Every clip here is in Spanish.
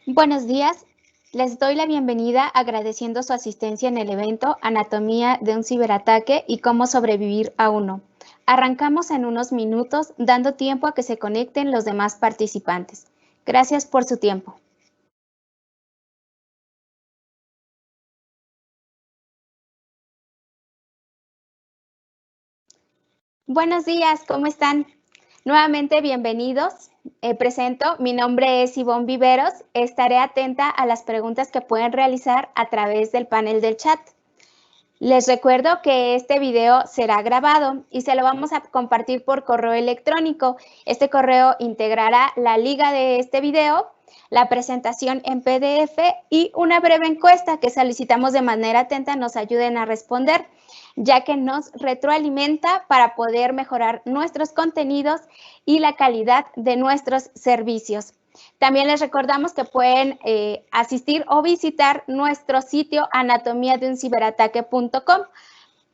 Buenos días, les doy la bienvenida agradeciendo su asistencia en el evento Anatomía de un ciberataque y cómo sobrevivir a uno. Arrancamos en unos minutos dando tiempo a que se conecten los demás participantes. Gracias por su tiempo. Buenos días, ¿cómo están? Nuevamente bienvenidos. Presento, mi nombre es Ivonne Viveros. Estaré atenta a las preguntas que pueden realizar a través del panel del chat. Les recuerdo que este video será grabado y se lo vamos a compartir por correo electrónico. Este correo integrará la liga de este video, la presentación en PDF y una breve encuesta que solicitamos de manera atenta nos ayuden a responder, ya que nos retroalimenta para poder mejorar nuestros contenidos y la calidad de nuestros servicios. También les recordamos que pueden asistir o visitar nuestro sitio anatomiadeunciberataque.com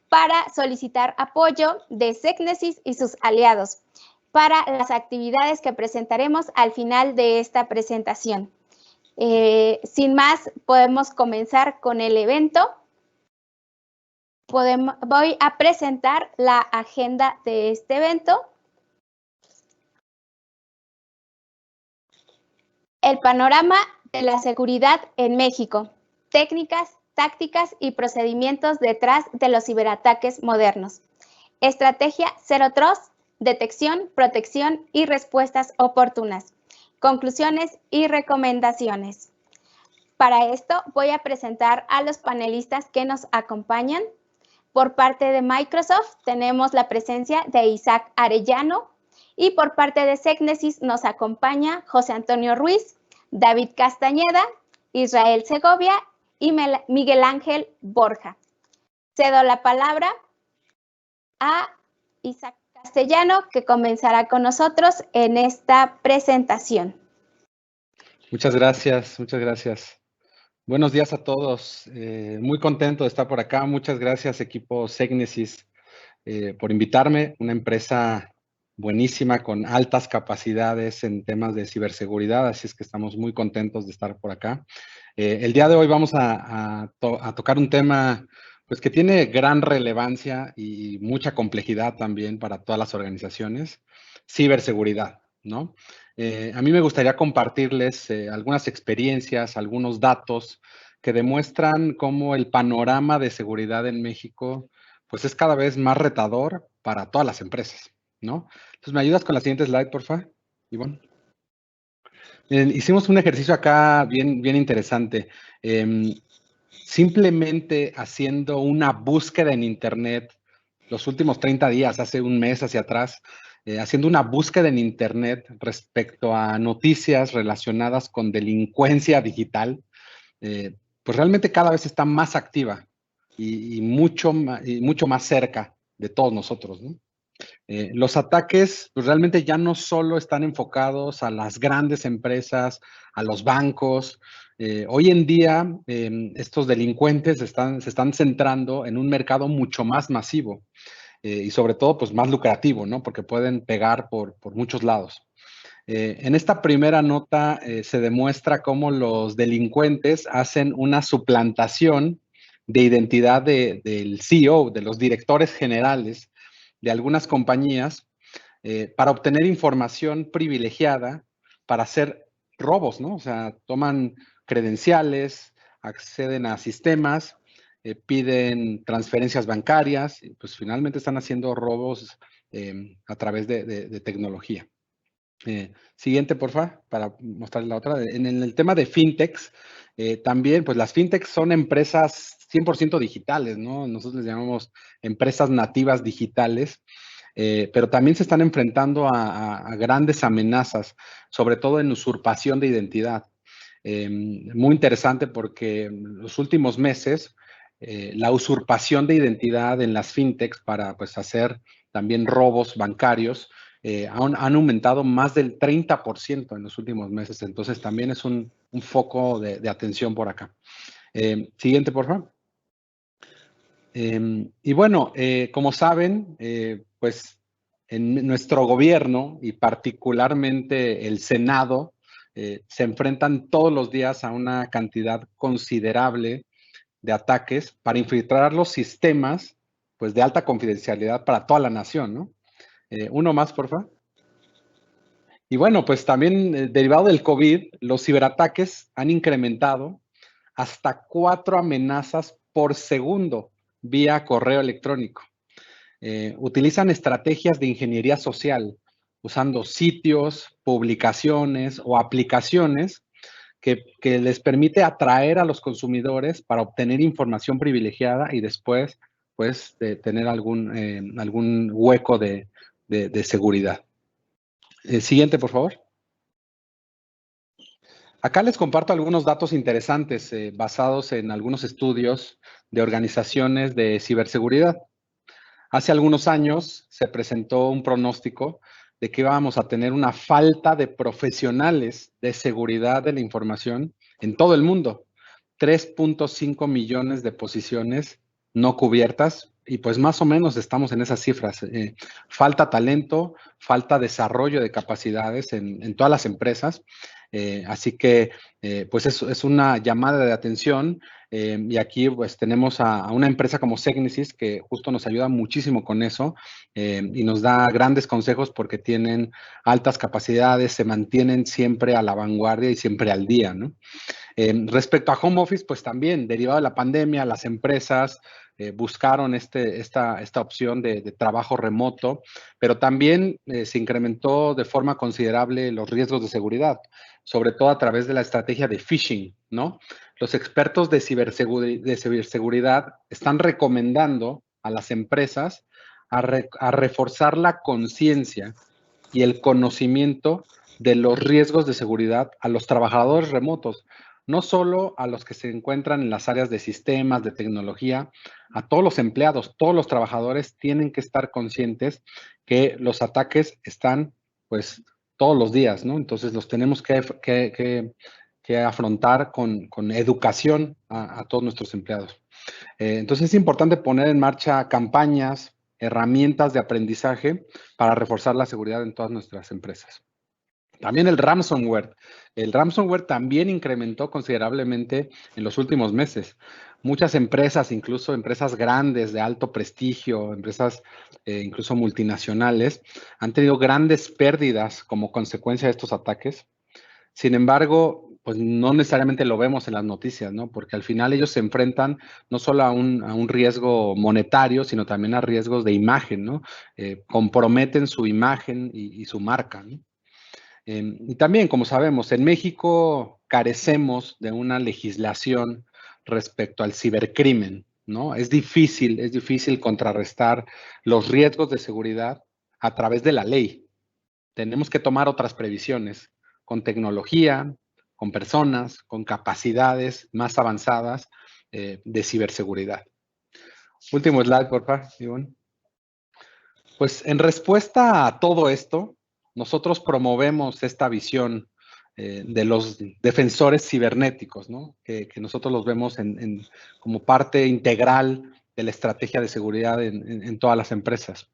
para solicitar apoyo de SecNesis y sus aliados para las actividades que presentaremos al final de esta presentación. Sin más, podemos comenzar con el evento. Voy a presentar la agenda de este evento. El panorama de la seguridad en México, técnicas, tácticas y procedimientos detrás de los ciberataques modernos. Estrategia Zero Trust, detección, protección y respuestas oportunas. Conclusiones y recomendaciones. Para esto voy a presentar a los panelistas que nos acompañan. Por parte de Microsoft tenemos la presencia de Isaac Arellano y por parte de SecNesis nos acompaña José Antonio Ruiz, David Castañeda, Israel Segovia y Miguel Ángel Borja. Cedo la palabra a Isaac Castellano, que comenzará con nosotros en esta presentación. Muchas gracias, muchas gracias. Buenos días a todos. Muy contento de estar por acá. Muchas gracias, equipo SecNesis, por invitarme. Una empresa buenísima con altas capacidades en temas de ciberseguridad, así es que estamos muy contentos de estar por acá. El día de hoy vamos a tocar un tema pues, que tiene gran relevancia y mucha complejidad también para todas las organizaciones, ciberseguridad, ¿no? A mí me gustaría compartirles algunas experiencias, algunos datos que demuestran cómo el panorama de seguridad en México pues es cada vez más retador para todas las empresas, ¿no? Entonces, ¿me ayudas con la siguiente slide, por favor, Ivonne? Hicimos un ejercicio acá bien interesante. Simplemente haciendo una búsqueda en Internet los últimos 30 días, hace un mes hacia atrás, haciendo una búsqueda en Internet respecto a noticias relacionadas con delincuencia digital, pues realmente cada vez está más activa y mucho más cerca de todos nosotros, ¿no? Los ataques pues, realmente ya no solo están enfocados a las grandes empresas, a los bancos. Hoy en día, estos delincuentes se están centrando en un mercado mucho más masivo y sobre todo pues, más lucrativo, ¿no? Porque pueden pegar por muchos lados. En esta primera nota se demuestra cómo los delincuentes hacen una suplantación de identidad del CEO, de los directores generales de algunas compañías, para obtener información privilegiada para hacer robos, ¿no? O sea, toman credenciales, acceden a sistemas, piden transferencias bancarias, y pues finalmente están haciendo robos a través de tecnología. Siguiente, por favor, para mostrar la otra. En el tema de fintechs, también, pues las fintechs son empresas 100% digitales, ¿no? Nosotros les llamamos empresas nativas digitales, pero también se están enfrentando a grandes amenazas, sobre todo en usurpación de identidad. Muy interesante porque en los últimos meses, la usurpación de identidad en las fintechs para pues, hacer también robos bancarios, han aumentado más del 30% en los últimos meses. Entonces, también es un foco de atención por acá. Siguiente, por favor. Y bueno, como saben, pues en nuestro gobierno y particularmente el Senado se enfrentan todos los días a una cantidad considerable de ataques para infiltrar los sistemas, pues, de alta confidencialidad para toda la nación, ¿no? Uno más, por favor. Y bueno, pues también derivado del COVID, los ciberataques han incrementado hasta 4 amenazas por segundo vía correo electrónico. Utilizan estrategias de ingeniería social, usando sitios, publicaciones o aplicaciones que les permite atraer a los consumidores para obtener información privilegiada y después, pues, de tener algún hueco de seguridad. Siguiente, por favor. Acá les comparto algunos datos interesantes basados en algunos estudios de organizaciones de ciberseguridad. Hace algunos años se presentó un pronóstico de que íbamos a tener una falta de profesionales de seguridad de la información en todo el mundo. 3.5 millones de posiciones no cubiertas y pues más o menos estamos en esas cifras. Falta talento, falta desarrollo de capacidades en todas las empresas. Así que pues es una llamada de atención y aquí pues tenemos a una empresa como Segnisys que justo nos ayuda muchísimo con eso y nos da grandes consejos porque tienen altas capacidades, se mantienen siempre a la vanguardia y siempre al día, ¿no? Respecto a home office, pues también, derivado de la pandemia, las empresas buscaron esta opción de trabajo remoto, pero también se incrementó de forma considerable los riesgos de seguridad, sobre todo a través de la estrategia de phishing, ¿no? Los expertos de ciberseguridad están recomendando a las empresas a reforzar la conciencia y el conocimiento de los riesgos de seguridad a los trabajadores remotos, no solo a los que se encuentran en las áreas de sistemas, de tecnología, a todos los empleados, todos los trabajadores tienen que estar conscientes que los ataques están, pues, todos los días, ¿no? Entonces, los tenemos que afrontar con educación a todos nuestros empleados. Entonces, es importante poner en marcha campañas, herramientas de aprendizaje para reforzar la seguridad en todas nuestras empresas. También el ransomware. El ransomware también incrementó considerablemente en los últimos meses. Muchas empresas, incluso empresas grandes de alto prestigio, empresas incluso multinacionales, han tenido grandes pérdidas como consecuencia de estos ataques. Sin embargo, pues no necesariamente lo vemos en las noticias, ¿no? Porque al final ellos se enfrentan no solo a un riesgo monetario, sino también a riesgos de imagen, ¿no? Comprometen su imagen y su marca, ¿no? Y también, como sabemos, en México carecemos de una legislación respecto al cibercrimen, ¿no? Es difícil contrarrestar los riesgos de seguridad a través de la ley. Tenemos que tomar otras previsiones con tecnología, con personas, con capacidades más avanzadas de ciberseguridad. Último slide, por favor, Ivonne. Pues en respuesta a todo esto, nosotros promovemos esta visión de los defensores cibernéticos, ¿no? Que nosotros los vemos como parte integral de la estrategia de seguridad en todas las empresas.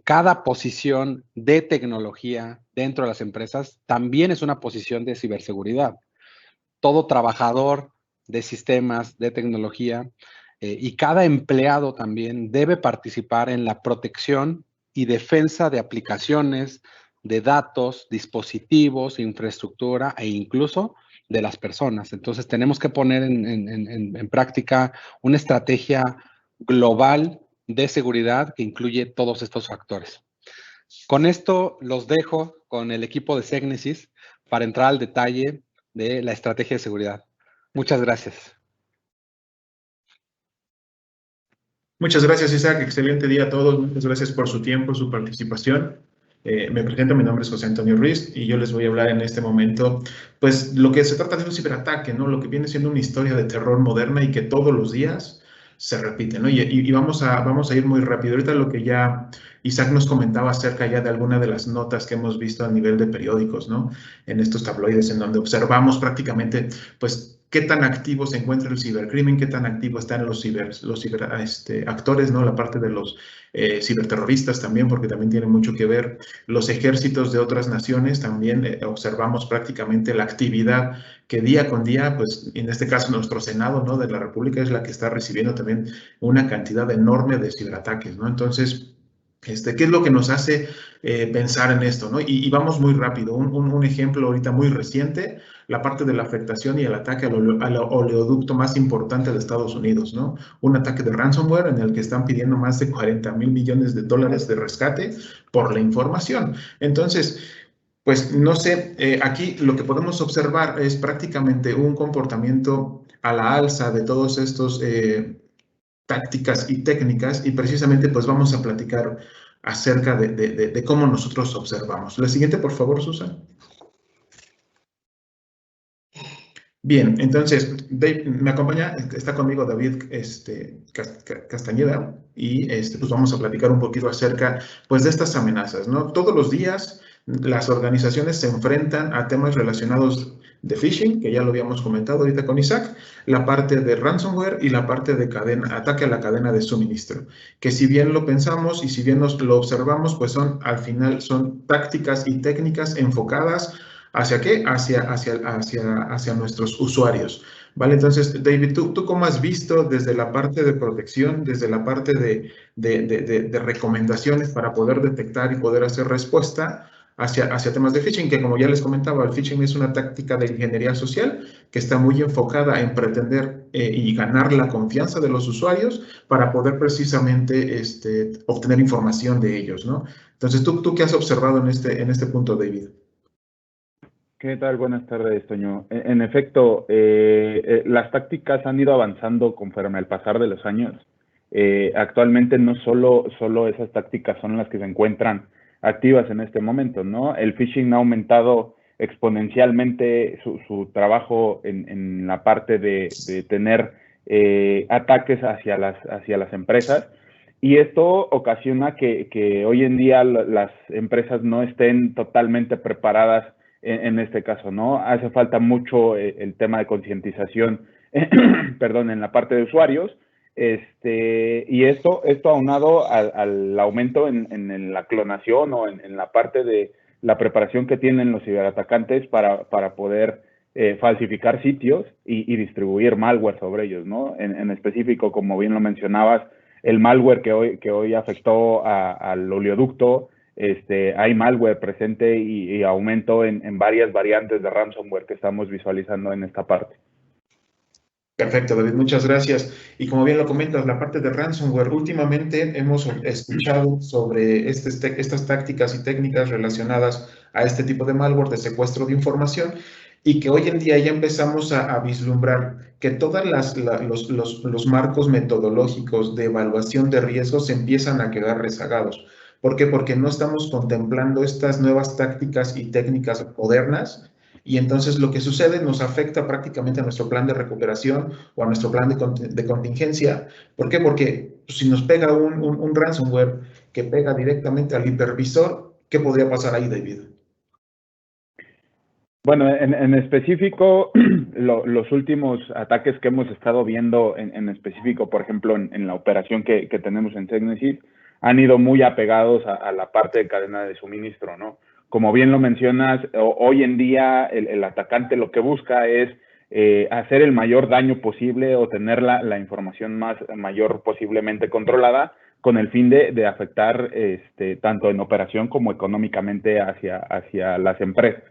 Cada posición de tecnología dentro de las empresas también es una posición de ciberseguridad. Todo trabajador de sistemas, de tecnología, y cada empleado también debe participar en la protección y defensa de aplicaciones, de datos, dispositivos, infraestructura e incluso de las personas. Entonces tenemos que poner en práctica una estrategia global de seguridad que incluye todos estos factores. Con esto los dejo con el equipo de Segnisys para entrar al detalle de la estrategia de seguridad. Muchas gracias. Muchas gracias, Isaac. Excelente día a todos. Muchas gracias por su tiempo, su participación. Me presento, mi nombre es José Antonio Ruiz y yo les voy a hablar en este momento, pues, lo que se trata de un ciberataque, ¿no? Lo que viene siendo una historia de terror moderna y que todos los días se repite, ¿no? Y vamos a ir muy rápido. Ahorita lo que ya Isaac nos comentaba acerca ya de alguna de las notas que hemos visto a nivel de periódicos, ¿no? En estos tabloides en donde observamos prácticamente, pues, qué tan activo se encuentra el cibercrimen, qué tan activo están los actores, ¿no? La parte de los ciberterroristas también, porque también tiene mucho que ver. Los ejércitos de otras naciones también observamos prácticamente la actividad que día con día, pues en este caso nuestro Senado, ¿no? De la República es la que está recibiendo también una cantidad enorme de ciberataques, ¿no? Entonces, ¿qué es lo que nos hace pensar en esto, ¿no? Y vamos muy rápido. Un ejemplo ahorita muy reciente, la parte de la afectación y el ataque al oleoducto más importante de Estados Unidos, ¿no? Un ataque de ransomware en el que están pidiendo más de 40,000 millones de dólares de rescate por la información. Entonces, pues no sé, aquí lo que podemos observar es prácticamente un comportamiento a la alza de todos estos tácticas y técnicas, y precisamente pues vamos a platicar acerca de cómo nosotros observamos. La siguiente, por favor, Susan. Bien, entonces, me acompaña, está conmigo David Castañeda, y pues vamos a platicar un poquito acerca pues de estas amenazas, ¿no? Todos los días las organizaciones se enfrentan a temas relacionados de phishing, que ya lo habíamos comentado ahorita con Isaac, la parte de ransomware y la parte de ataque a la cadena de suministro, que si bien lo pensamos y si bien lo observamos, pues al final son tácticas y técnicas enfocadas ¿hacia qué? Hacia nuestros usuarios. ¿Vale? Entonces, David, ¿tú cómo has visto desde la parte de protección, desde la parte de recomendaciones para poder detectar y poder hacer respuesta hacia temas de phishing? Que como ya les comentaba, el phishing es una táctica de ingeniería social que está muy enfocada en pretender y ganar la confianza de los usuarios para poder precisamente obtener información de ellos, ¿no? Entonces, ¿tú qué has observado en este punto, David? ¿Qué tal? Buenas tardes, Toño. En efecto, las tácticas han ido avanzando conforme al pasar de los años. Actualmente no solo esas tácticas son las que se encuentran activas en este momento, ¿no? El phishing ha aumentado exponencialmente su trabajo en la parte de tener ataques hacia las empresas, y esto ocasiona que hoy en día las empresas no estén totalmente preparadas en este caso, ¿no? Hace falta mucho el tema de concientización, perdón, en la parte de usuarios, y esto aunado al aumento en la clonación o en la parte de la preparación que tienen los ciberatacantes para poder falsificar sitios y distribuir malware sobre ellos, ¿no? En específico, como bien lo mencionabas, el malware que hoy afectó al oleoducto. Hay malware presente y aumento en varias variantes de ransomware que estamos visualizando en esta parte. Perfecto, David, muchas gracias. Y como bien lo comentas, la parte de ransomware, últimamente hemos escuchado sobre estas tácticas y técnicas relacionadas a este tipo de malware de secuestro de información, y que hoy en día ya empezamos a vislumbrar que todos los marcos metodológicos de evaluación de riesgos se empiezan a quedar rezagados. ¿Por qué? Porque no estamos contemplando estas nuevas tácticas y técnicas modernas, y entonces lo que sucede nos afecta prácticamente a nuestro plan de recuperación o a nuestro plan de contingencia. ¿Por qué? Porque si nos pega un ransomware que pega directamente al hipervisor, ¿qué podría pasar ahí, David? Bueno, en específico, los últimos ataques que hemos estado viendo en específico, por ejemplo, en la operación que tenemos en Technesis, han ido muy apegados a la parte de cadena de suministro, ¿no? Como bien lo mencionas, hoy en día el atacante lo que busca es hacer el mayor daño posible o tener la información mayor posiblemente controlada, con el fin de afectar tanto en operación como económicamente hacia las empresas,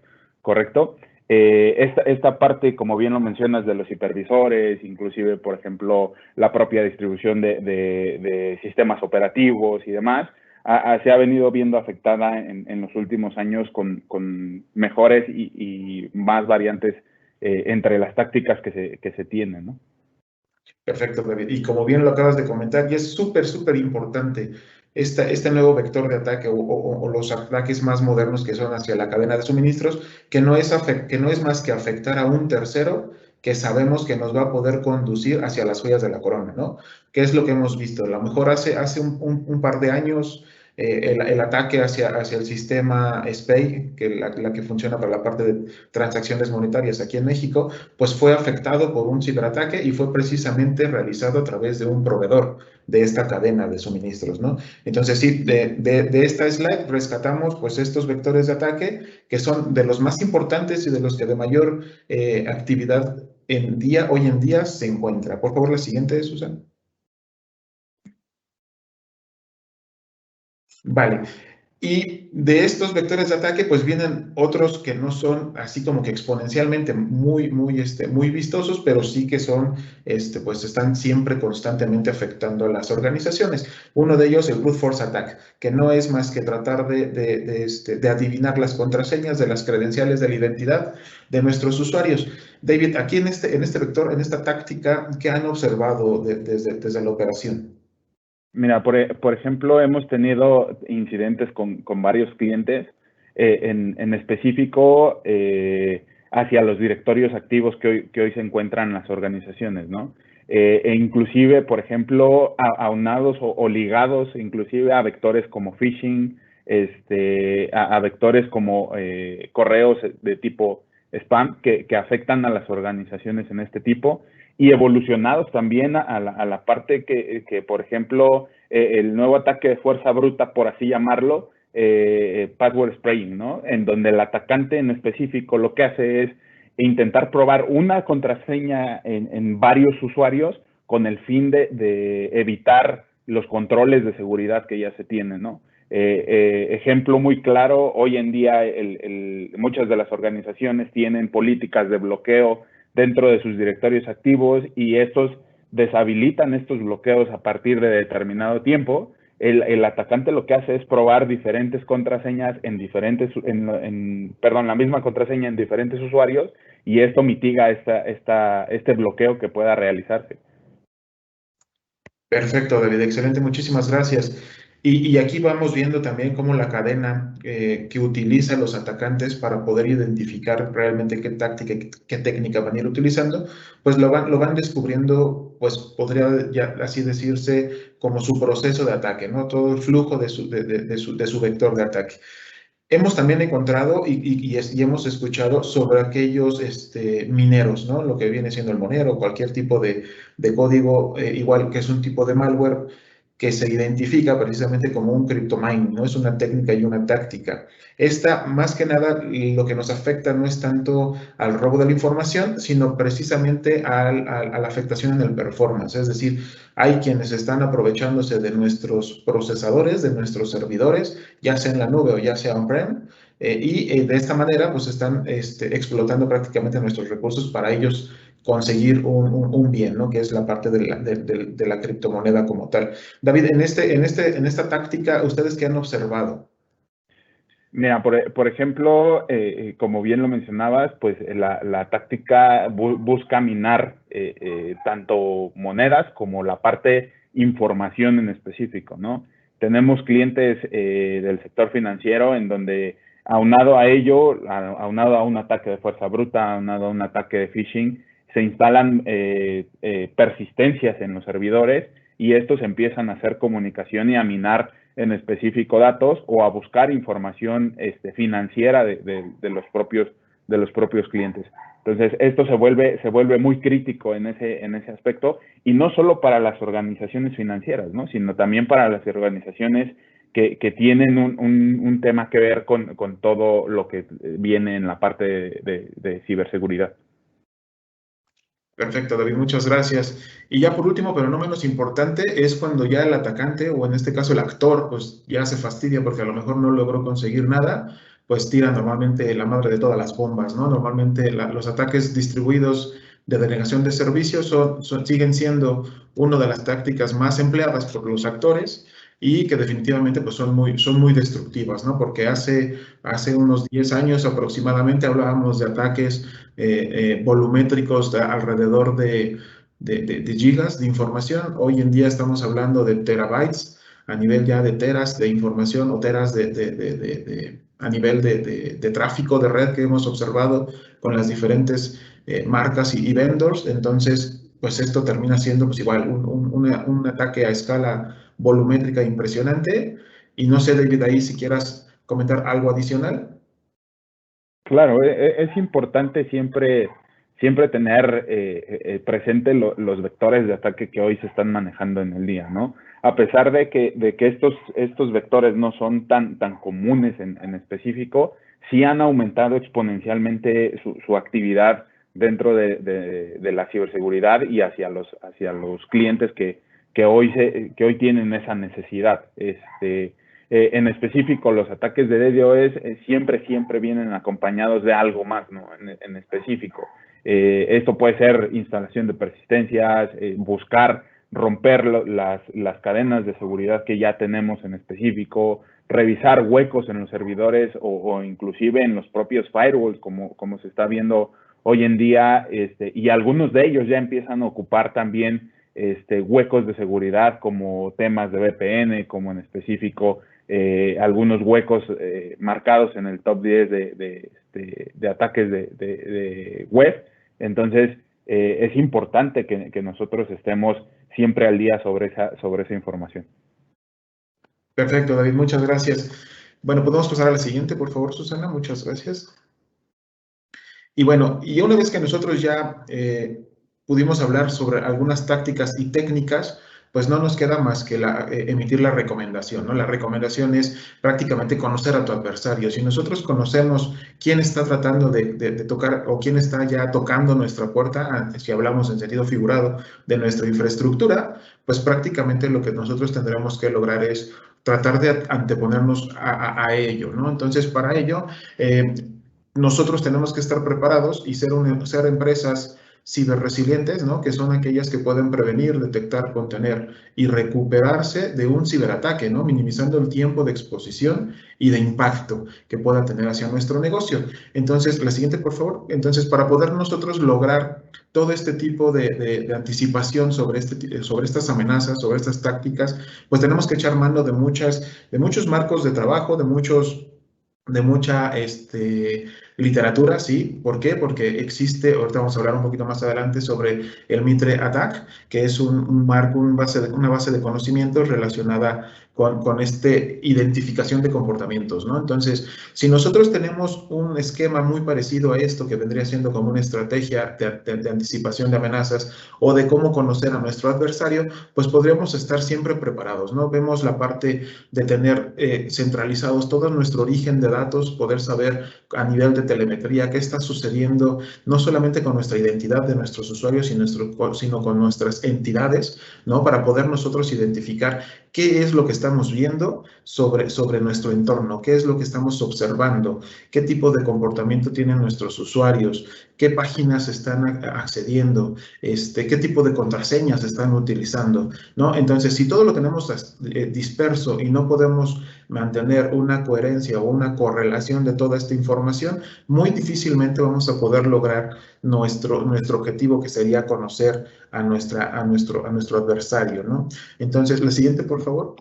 ¿correcto? Esta parte, como bien lo mencionas, de los hipervisores, inclusive, por ejemplo, la propia distribución de sistemas operativos y demás, se ha venido viendo afectada en los últimos años con mejores y más variantes entre las tácticas que se tienen, ¿no? Perfecto, David. Y como bien lo acabas de comentar, y es súper importante este nuevo vector de ataque o los ataques más modernos que son hacia la cadena de suministros, que no es más que afectar a un tercero que sabemos que nos va a poder conducir hacia las joyas de la corona, ¿no? ¿Qué es lo que hemos visto? A lo mejor hace un par de años el ataque hacia el sistema SPAY, que la que funciona para la parte de transacciones monetarias aquí en México, pues fue afectado por un ciberataque y fue precisamente realizado a través de un proveedor de esta cadena de suministros, ¿no? Entonces, sí, de esta slide rescatamos pues estos vectores de ataque que son de los más importantes y de los que de mayor actividad hoy en día se encuentra. Por favor, la siguiente, Susana. Vale. Y de estos vectores de ataque, pues vienen otros que no son así como que exponencialmente muy vistosos, pero sí que son, pues están siempre constantemente afectando a las organizaciones. Uno de ellos, el brute force attack, que no es más que tratar de adivinar las contraseñas de las credenciales de la identidad de nuestros usuarios. David, aquí en este vector, en esta táctica, ¿qué han observado desde la operación? Mira, por ejemplo, hemos tenido incidentes con varios clientes, en específico hacia los directorios activos que hoy se encuentran en las organizaciones, ¿no? E inclusive, por ejemplo, aunados o ligados inclusive a vectores como phishing, a vectores como correos de tipo spam que afectan a las organizaciones en este tipo, y evolucionados también a la parte que por ejemplo, el nuevo ataque de fuerza bruta, por así llamarlo, password spraying, ¿no? En donde el atacante en específico lo que hace es intentar probar una contraseña en varios usuarios con el fin de evitar los controles de seguridad que ya se tienen, ¿no? Ejemplo muy claro, hoy en día muchas de las organizaciones tienen políticas de bloqueo dentro de sus directorios activos y estos deshabilitan estos bloqueos a partir de determinado tiempo. El atacante lo que hace es probar diferentes contraseñas la misma contraseña en diferentes usuarios, y esto mitiga este bloqueo que pueda realizarse. Perfecto, David, excelente, muchísimas gracias. Y aquí vamos viendo también cómo la cadena que utiliza los atacantes para poder identificar realmente qué táctica, qué técnica van a ir utilizando, pues lo van descubriendo, pues podría ya así decirse como su proceso de ataque, ¿no? Todo el flujo de su vector de ataque. Hemos también encontrado y hemos escuchado sobre aquellos mineros, ¿no? Lo que viene siendo el monero, cualquier tipo de código, igual que es un tipo de malware que se identifica precisamente como un cryptomining, ¿no? Es una técnica y una táctica. Esta, más que nada, lo que nos afecta no es tanto al robo de la información, sino precisamente a la afectación en el performance. Es decir, hay quienes están aprovechándose de nuestros procesadores, de nuestros servidores, ya sea en la nube o ya sea on-prem, y de esta manera pues están explotando prácticamente nuestros recursos para ellos conseguir un bien, ¿no? Que es la parte de la criptomoneda como tal. David, en esta táctica, ¿ustedes qué han observado? Mira, por ejemplo, como bien lo mencionabas, pues la táctica busca minar tanto monedas como la parte información en específico, ¿no? Tenemos clientes del sector financiero en donde, aunado a ello, aunado a un ataque de fuerza bruta, aunado a un ataque de phishing, se instalan persistencias en los servidores, y estos empiezan a hacer comunicación y a minar en específico datos o a buscar información financiera de los propios clientes. Entonces, esto se vuelve muy crítico en ese aspecto, y no solo para las organizaciones financieras, ¿no? Sino también para las organizaciones que tienen un tema que ver con todo lo que viene en la parte de ciberseguridad. Perfecto, David, muchas gracias. Y ya por último, pero no menos importante, es cuando ya el atacante, o en este caso el actor, pues ya se fastidia porque a lo mejor no logró conseguir nada, pues tira normalmente la madre de todas las bombas, ¿no? Normalmente los ataques distribuidos de denegación de servicios siguen siendo una de las tácticas más empleadas por los actores, y que definitivamente pues son muy destructivas, ¿no? Porque hace unos 10 años aproximadamente hablábamos de ataques volumétricos de alrededor de gigas de información. Hoy en día estamos hablando de terabytes, a nivel ya de teras de información o teras a nivel de tráfico de red que hemos observado con las diferentes marcas y vendors. Entonces, pues esto termina siendo pues igual un ataque a escala volumétrica impresionante, Y no sé, David, ahí si quieras comentar algo adicional. Claro, es importante siempre tener presente los vectores de ataque que hoy se están manejando en el día, ¿no? A pesar de que estos vectores no son tan comunes en específico, sí han aumentado exponencialmente su actividad dentro de la ciberseguridad y hacia los clientes que hoy tienen esa necesidad. En específico, los ataques de DDoS siempre vienen acompañados de algo más, ¿no? En específico. Esto puede ser instalación de persistencias, buscar romper las cadenas de seguridad que ya tenemos en específico, revisar huecos en los servidores o inclusive en los propios firewalls, como se está viendo hoy en día, y algunos de ellos ya empiezan a ocupar también huecos de seguridad como temas de VPN, como en específico algunos huecos marcados en el top 10 de ataques de web. Entonces, es importante que nosotros estemos siempre al día sobre esa información. Perfecto, David, muchas gracias. Bueno, podemos pasar a la siguiente, por favor, Susana, muchas gracias. Y bueno, y una vez que nosotros ya pudimos hablar sobre algunas tácticas y técnicas, pues no nos queda más que emitir la recomendación, ¿no? La recomendación es prácticamente conocer a tu adversario. Si nosotros conocemos quién está tratando de tocar o quién está ya tocando nuestra puerta, si hablamos en sentido figurado de nuestra infraestructura, pues prácticamente lo que nosotros tendremos que lograr es tratar de anteponernos a ello, ¿no? Entonces, para ello, nosotros tenemos que estar preparados y ser empresas ciberresilientes, ¿no? Que son aquellas que pueden prevenir, detectar, contener y recuperarse de un ciberataque, ¿no? Minimizando el tiempo de exposición y de impacto que pueda tener hacia nuestro negocio. Entonces, la siguiente, por favor. Entonces, para poder nosotros lograr todo este tipo de anticipación sobre estas amenazas, sobre estas tácticas, pues tenemos que echar mano de muchos marcos de trabajo, de mucha literatura, ¿sí? ¿Por qué? Porque existe, ahorita vamos a hablar un poquito más adelante sobre el Mitre Attack, que es un marco, una base de conocimientos relacionada con identificación de comportamientos, ¿no? Entonces, si nosotros tenemos un esquema muy parecido a esto, que vendría siendo como una estrategia de anticipación de amenazas o de cómo conocer a nuestro adversario, pues podríamos estar siempre preparados, ¿no? Vemos la parte de tener centralizados todo nuestro origen de datos, poder saber a nivel de telemetría qué está sucediendo, no solamente con nuestra identidad de nuestros usuarios, sino con nuestras entidades, ¿no? Para poder nosotros identificar qué es lo que estamos viendo sobre nuestro entorno, qué es lo que estamos observando, qué tipo de comportamiento tienen nuestros usuarios, qué páginas están accediendo, qué tipo de contraseñas están utilizando, ¿no? Entonces, si todo lo tenemos disperso y no podemos mantener una coherencia o una correlación de toda esta información, muy difícilmente vamos a poder lograr nuestro objetivo, que sería conocer a nuestro adversario, ¿no? Entonces, la siguiente, por favor.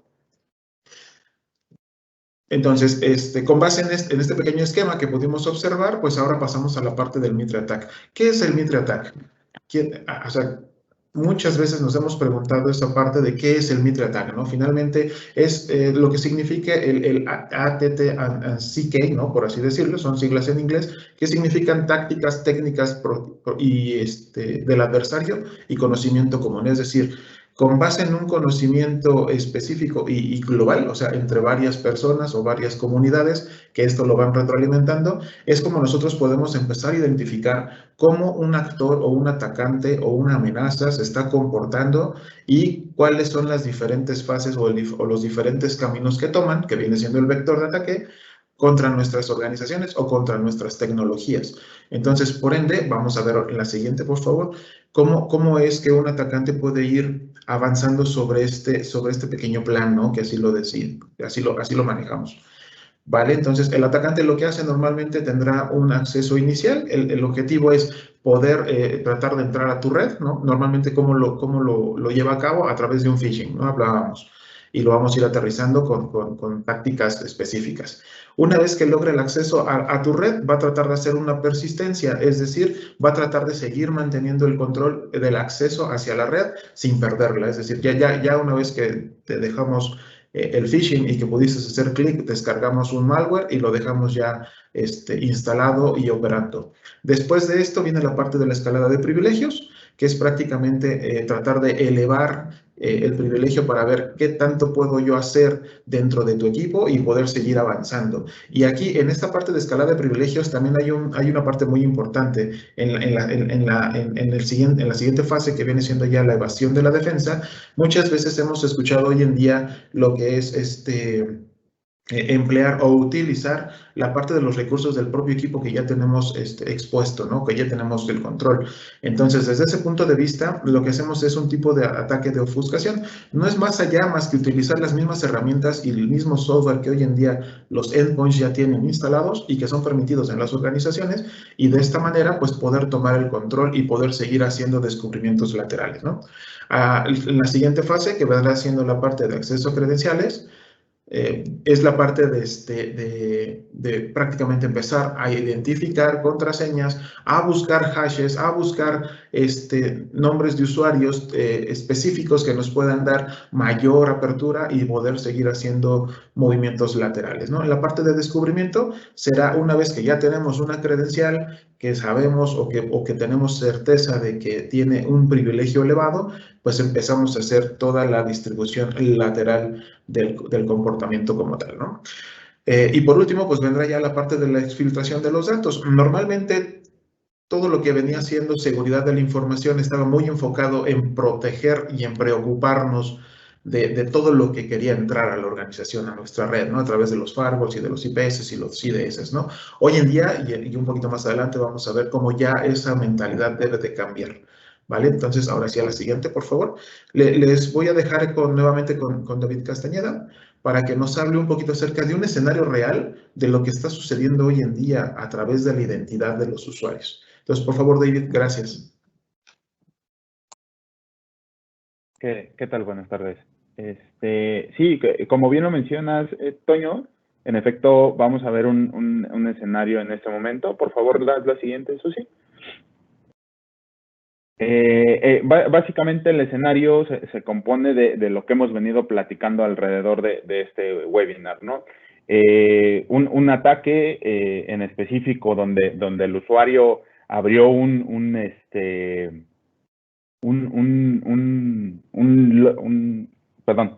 Entonces, con base en este pequeño esquema que pudimos observar, pues ahora pasamos a la parte del Mitre Attack. ¿Qué es el Mitre Attack? O sea, muchas veces nos hemos preguntado esa parte de qué es el Mitre Attack, ¿no? Finalmente es lo que significa el ATT&CK, ¿no? Por así decirlo, son siglas en inglés, que significan tácticas, técnicas del adversario y conocimiento común. Es decir, con base en un conocimiento específico y global, o sea, entre varias personas o varias comunidades, que esto lo van retroalimentando, es como nosotros podemos empezar a identificar cómo un actor o un atacante o una amenaza se está comportando y cuáles son las diferentes fases o los diferentes caminos que toman, que viene siendo el vector de ataque, contra nuestras organizaciones o contra nuestras tecnologías. Entonces, por ende, vamos a ver en la siguiente, por favor, cómo es que un atacante puede ir avanzando sobre este pequeño plan, ¿no? Que así lo decide, así lo manejamos. ¿Vale? Entonces, el atacante lo que hace normalmente tendrá un acceso inicial. El objetivo es poder tratar de entrar a tu red, ¿no? Normalmente, ¿cómo lo lleva a cabo? A través de un phishing, ¿no? Hablábamos. Y lo vamos a ir aterrizando con tácticas específicas. Una vez que logre el acceso a tu red, va a tratar de hacer una persistencia, es decir, va a tratar de seguir manteniendo el control del acceso hacia la red sin perderla. Es decir, ya una vez que te dejamos el phishing y que pudieses hacer clic, descargamos un malware y lo dejamos ya instalado y operando. Después de esto viene la parte de la escalada de privilegios, que es prácticamente tratar de elevar el privilegio para ver qué tanto puedo yo hacer dentro de tu equipo y poder seguir avanzando. Y aquí, en esta parte de escalada de privilegios, también hay una parte muy importante en la siguiente fase, que viene siendo ya la evasión de la defensa. Muchas veces hemos escuchado hoy en día lo que es emplear o utilizar la parte de los recursos del propio equipo que ya tenemos expuesto, ¿no? Que ya tenemos el control. Entonces, desde ese punto de vista, lo que hacemos es un tipo de ataque de ofuscación. No es más allá más que utilizar las mismas herramientas y el mismo software que hoy en día los endpoints ya tienen instalados y que son permitidos en las organizaciones, y de esta manera, pues, poder tomar el control y poder seguir haciendo descubrimientos laterales, ¿no? En la siguiente fase, que vendrá siendo la parte de acceso a credenciales, es la parte de prácticamente empezar a identificar contraseñas, a buscar hashes, a buscar nombres de usuarios específicos que nos puedan dar mayor apertura y poder seguir haciendo movimientos laterales, ¿no? En la parte de descubrimiento será una vez que ya tenemos una credencial que sabemos o que tenemos certeza de que tiene un privilegio elevado, pues empezamos a hacer toda la distribución lateral del comportamiento como tal, ¿no? Y por último, pues vendrá ya la parte de la exfiltración de los datos. Normalmente, todo lo que venía siendo seguridad de la información estaba muy enfocado en proteger y en preocuparnos de todo lo que quería entrar a la organización, a nuestra red, ¿no? A través de los firewalls y de los IPS y los IDS, ¿no? Hoy en día, y un poquito más adelante, vamos a ver cómo ya esa mentalidad debe de cambiar, ¿vale? Entonces, ahora sí a la siguiente, por favor. Les voy a dejar nuevamente con David Castañeda para que nos hable un poquito acerca de un escenario real de lo que está sucediendo hoy en día a través de la identidad de los usuarios. Entonces, por favor, David, gracias. ¿Qué tal? Buenas tardes. Sí, como bien lo mencionas, Toño, en efecto, vamos a ver un escenario en este momento. Por favor, la siguiente, Susi. Básicamente el escenario se compone de lo que hemos venido platicando alrededor de este webinar, ¿no? Un ataque en específico donde el usuario abrió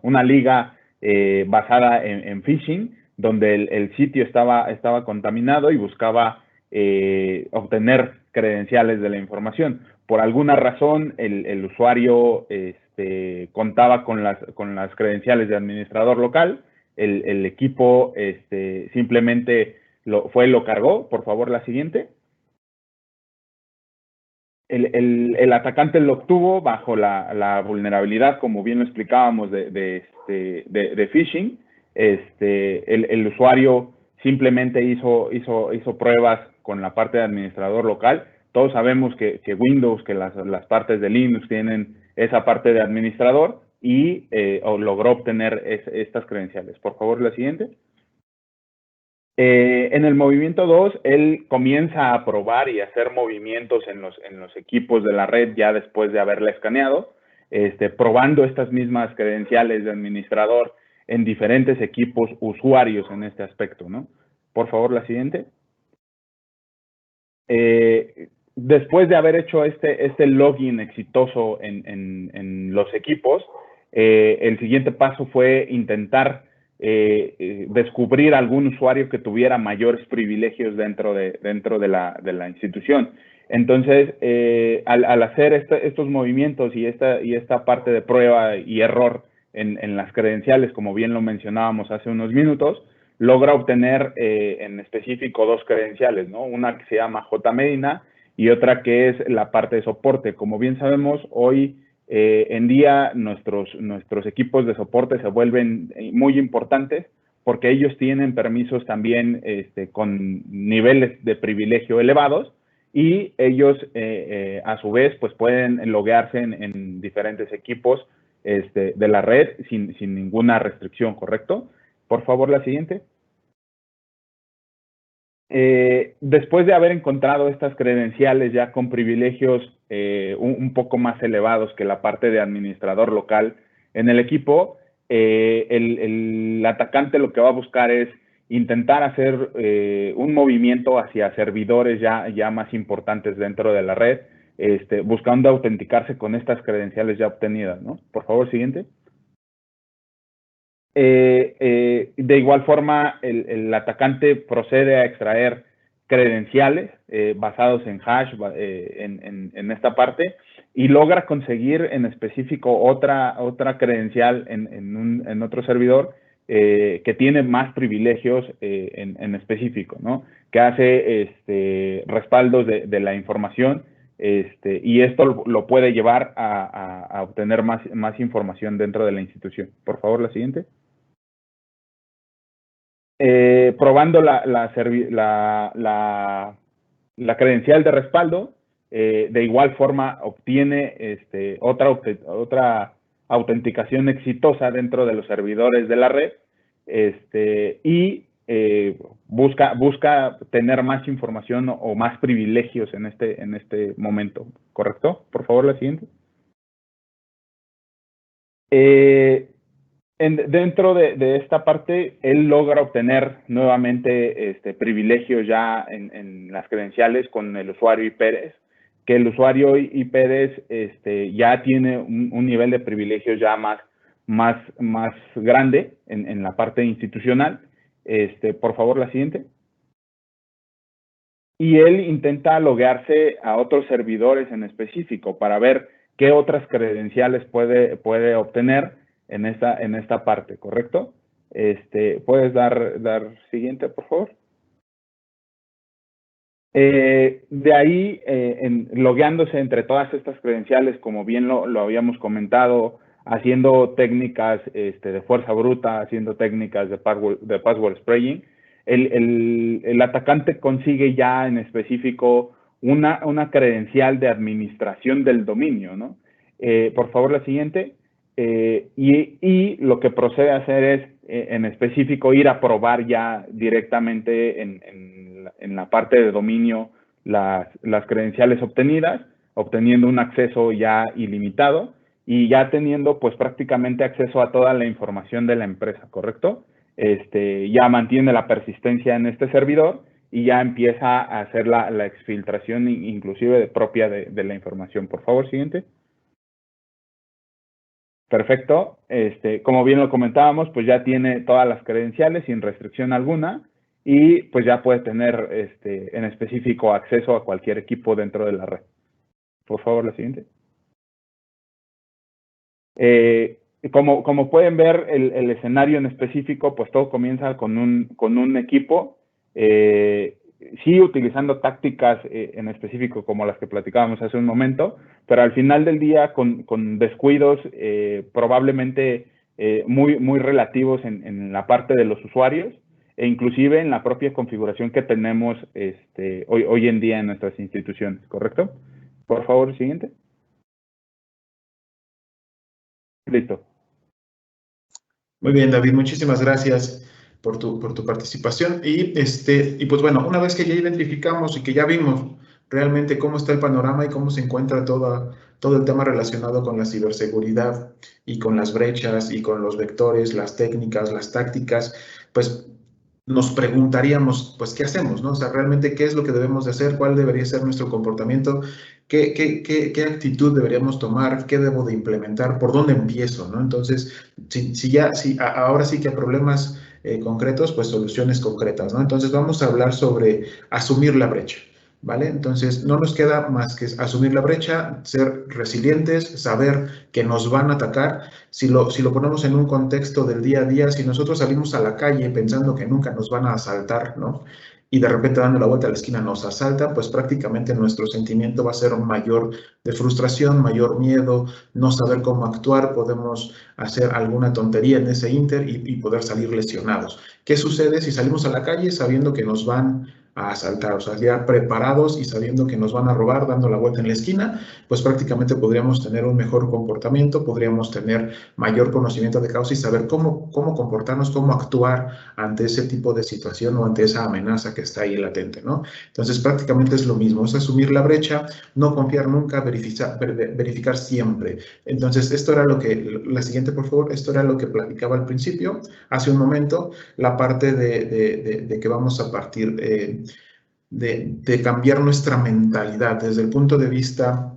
una liga basada en phishing, donde el sitio estaba contaminado y buscaba obtener credenciales de la información. Por alguna razón, el usuario contaba con las credenciales de administrador local. El equipo simplemente lo cargó. Por favor, la siguiente. El atacante lo obtuvo bajo la vulnerabilidad, como bien lo explicábamos, de phishing. El usuario simplemente hizo pruebas con la parte de administrador local. Todos sabemos que Windows, que las partes de Linux tienen esa parte de administrador, y logró obtener estas credenciales. Por favor, la siguiente. En el movimiento 2, él comienza a probar y hacer movimientos en los equipos de la red ya después de haberla escaneado, probando estas mismas credenciales de administrador en diferentes equipos usuarios en este aspecto, ¿no? Por favor, la siguiente. Después de haber hecho este login exitoso en los equipos, el siguiente paso fue intentar descubrir algún usuario que tuviera mayores privilegios dentro de la institución. Entonces, al hacer estos movimientos y esta parte de prueba y error en las credenciales, como bien lo mencionábamos hace unos minutos, logra obtener en específico 2 credenciales, ¿no? Una que se llama JMedina y otra que es la parte de soporte. Como bien sabemos, hoy en día nuestros equipos de soporte se vuelven muy importantes porque ellos tienen permisos también con niveles de privilegio elevados, y ellos a su vez pues pueden loguearse en diferentes equipos de la red sin ninguna restricción, ¿correcto? Por favor, la siguiente. Después de haber encontrado estas credenciales ya con privilegios un poco más elevados que la parte de administrador local en el equipo, el atacante lo que va a buscar es intentar hacer un movimiento hacia servidores ya más importantes dentro de la red, buscando autenticarse con estas credenciales ya obtenidas, ¿no? Por favor, siguiente. De igual forma, el atacante procede a extraer credenciales basados en hash en esta parte y logra conseguir en específico otra credencial en otro servidor que tiene más privilegios en específico, ¿no? Que hace respaldos de la información y esto lo puede llevar a obtener más información dentro de la institución. Por favor, la siguiente. Probando la credencial de respaldo, de igual forma obtiene otra autenticación exitosa dentro de los servidores de la red y busca tener más información o más privilegios en este momento, ¿correcto? Por favor, la siguiente. Dentro de esta parte, él logra obtener nuevamente privilegios ya en las credenciales con el usuario IPEDES, que el usuario IPEDES ya tiene un nivel de privilegios ya más grande en la parte institucional. Por favor, la siguiente. Y él intenta loguearse a otros servidores en específico para ver qué otras credenciales puede obtener en esta parte, ¿correcto? ¿Puedes dar siguiente, por favor? De ahí, logueándose entre todas estas credenciales, como bien lo habíamos comentado, haciendo técnicas de fuerza bruta, haciendo técnicas de password spraying, el atacante consigue ya en específico una credencial de administración del dominio, ¿no? Por favor, la siguiente. Y lo que procede a hacer es, en específico, ir a probar ya directamente en la parte de dominio las credenciales obtenidas, obteniendo un acceso ya ilimitado y ya teniendo pues prácticamente acceso a toda la información de la empresa, ¿correcto? Ya mantiene la persistencia en este servidor y ya empieza a hacer la exfiltración inclusive propia de la información. Por favor, siguiente. Perfecto. Como bien lo comentábamos, pues ya tiene todas las credenciales sin restricción alguna y pues ya puede tener en específico acceso a cualquier equipo dentro de la red. Por favor, la siguiente. Como pueden ver, el escenario en específico, pues todo comienza con un equipo, sí utilizando tácticas en específico como las que platicábamos hace un momento, pero al final del día con descuidos probablemente muy relativos en la parte de los usuarios e inclusive en la propia configuración que tenemos hoy en día en nuestras instituciones, ¿correcto? Por favor, siguiente. Listo. Muy bien, David, muchísimas gracias por tu participación. Y pues bueno, una vez que ya identificamos y que ya vimos realmente cómo está el panorama y cómo se encuentra todo el tema relacionado con la ciberseguridad y con las brechas y con los vectores, las técnicas, las tácticas, pues nos preguntaríamos, pues, ¿qué hacemos, no? O sea, realmente, ¿qué es lo que debemos de hacer? ¿Cuál debería ser nuestro comportamiento? ¿Qué actitud deberíamos tomar? ¿Qué debo de implementar? ¿Por dónde empiezo, no? Entonces, ahora sí que a problemas concretos, pues soluciones concretas, ¿no? Entonces, vamos a hablar sobre asumir la brecha, ¿vale? Entonces, no nos queda más que asumir la brecha, ser resilientes, saber que nos van a atacar. Si lo ponemos en un contexto del día a día, si nosotros salimos a la calle pensando que nunca nos van a asaltar, ¿no? Y de repente dando la vuelta a la esquina nos asaltan, pues prácticamente nuestro sentimiento va a ser un mayor de frustración, mayor miedo, no saber cómo actuar, podemos hacer alguna tontería en ese ínter y poder salir lesionados. ¿Qué sucede si salimos a la calle sabiendo que nos van a asaltar, o sea, ya preparados y sabiendo que nos van a robar, dando la vuelta en la esquina, pues prácticamente podríamos tener un mejor comportamiento, podríamos tener mayor conocimiento de causa y saber cómo comportarnos, cómo actuar ante ese tipo de situación o ante esa amenaza que está ahí latente, ¿no? Entonces, prácticamente es lo mismo, es asumir la brecha, no confiar nunca, verificar siempre. Entonces, esto era lo que, la siguiente, por favor, esto era lo que platicaba al principio, hace un momento, la parte de que vamos a partir de cambiar nuestra mentalidad desde el punto de vista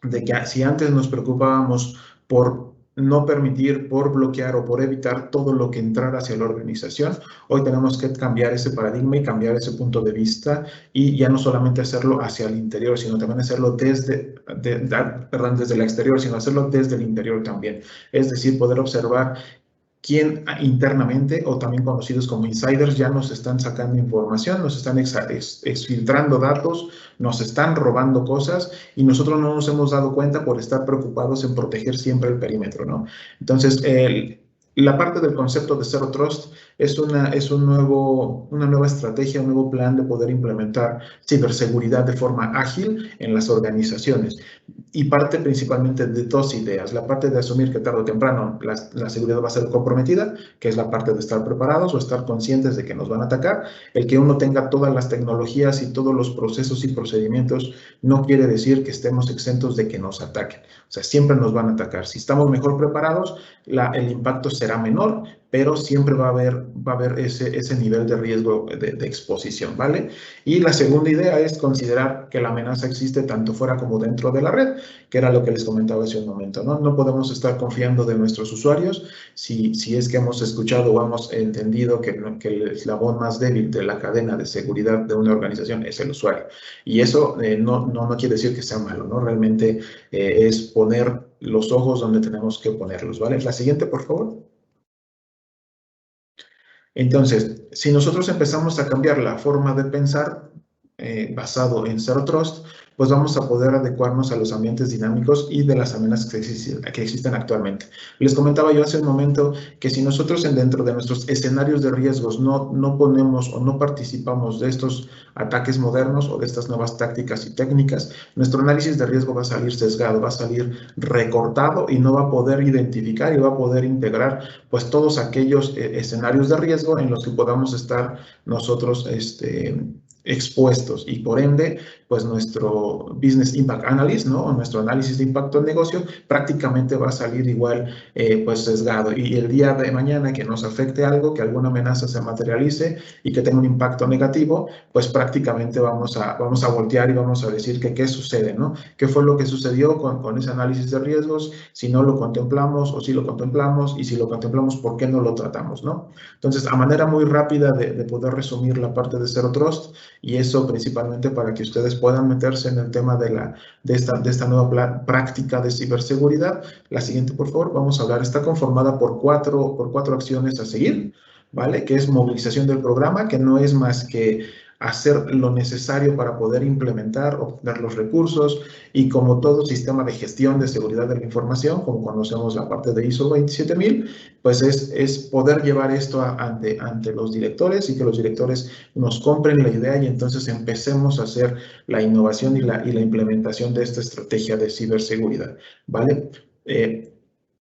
de que si antes nos preocupábamos por no permitir, por bloquear o por evitar todo lo que entrara hacia la organización, hoy tenemos que cambiar ese paradigma y cambiar ese punto de vista y ya no solamente hacerlo hacia el interior, sino también hacerlo desde el exterior, sino hacerlo desde el interior también. Es decir, poder observar quién internamente, o también conocidos como insiders, ya nos están sacando información, nos están exfiltrando datos, nos están robando cosas y nosotros no nos hemos dado cuenta por estar preocupados en proteger siempre el perímetro, ¿no? Entonces, la parte del concepto de Zero Trust es una nueva estrategia, un nuevo plan de poder implementar ciberseguridad de forma ágil en las organizaciones. Y parte principalmente de dos ideas. La parte de asumir que tarde o temprano la seguridad va a ser comprometida, que es la parte de estar preparados o estar conscientes de que nos van a atacar. El que uno tenga todas las tecnologías y todos los procesos y procedimientos no quiere decir que estemos exentos de que nos ataquen. O sea, siempre nos van a atacar. Si estamos mejor preparados, el impacto será menor, pero siempre va a haber ese nivel de riesgo de exposición, ¿vale? Y la segunda idea es considerar que la amenaza existe tanto fuera como dentro de la red, que era lo que les comentaba hace un momento, ¿no? No podemos estar confiando de nuestros usuarios si es que hemos escuchado o hemos entendido que el eslabón más débil de la cadena de seguridad de una organización es el usuario. Y eso no quiere decir que sea malo, ¿no? Realmente es poner los ojos donde tenemos que ponerlos, ¿vale? La siguiente, por favor. Entonces, si nosotros empezamos a cambiar la forma de pensar basado en Zero Trust, pues vamos a poder adecuarnos a los ambientes dinámicos y de las amenazas que existen actualmente. Les comentaba yo hace un momento que si nosotros dentro de nuestros escenarios de riesgos no ponemos o no participamos de estos ataques modernos o de estas nuevas tácticas y técnicas, nuestro análisis de riesgo va a salir sesgado, va a salir recortado y no va a poder identificar y va a poder integrar pues todos aquellos escenarios de riesgo en los que podamos estar nosotros expuestos y por ende, pues nuestro Business Impact Analysis, ¿no? O nuestro análisis de impacto en negocio prácticamente va a salir igual, pues sesgado. Y el día de mañana que nos afecte algo, que alguna amenaza se materialice y que tenga un impacto negativo, pues prácticamente vamos a voltear y vamos a decir que qué sucede, ¿no? ¿Qué fue lo que sucedió con ese análisis de riesgos? Si no lo contemplamos o si lo contemplamos y si lo contemplamos, ¿por qué no lo tratamos, no? Entonces, a manera muy rápida de poder resumir la parte de Zero Trust, y eso principalmente para que ustedes puedan meterse en el tema de esta nueva práctica de ciberseguridad. La siguiente, por favor, vamos a hablar. Está conformada por cuatro acciones a seguir, ¿vale? Que es movilización del programa, que no es más que hacer lo necesario para poder implementar, obtener los recursos y como todo sistema de gestión de seguridad de la información, como conocemos la parte de ISO 27000, pues es poder llevar esto ante los directores y que los directores nos compren la idea y entonces empecemos a hacer la innovación y la implementación de esta estrategia de ciberseguridad, ¿vale?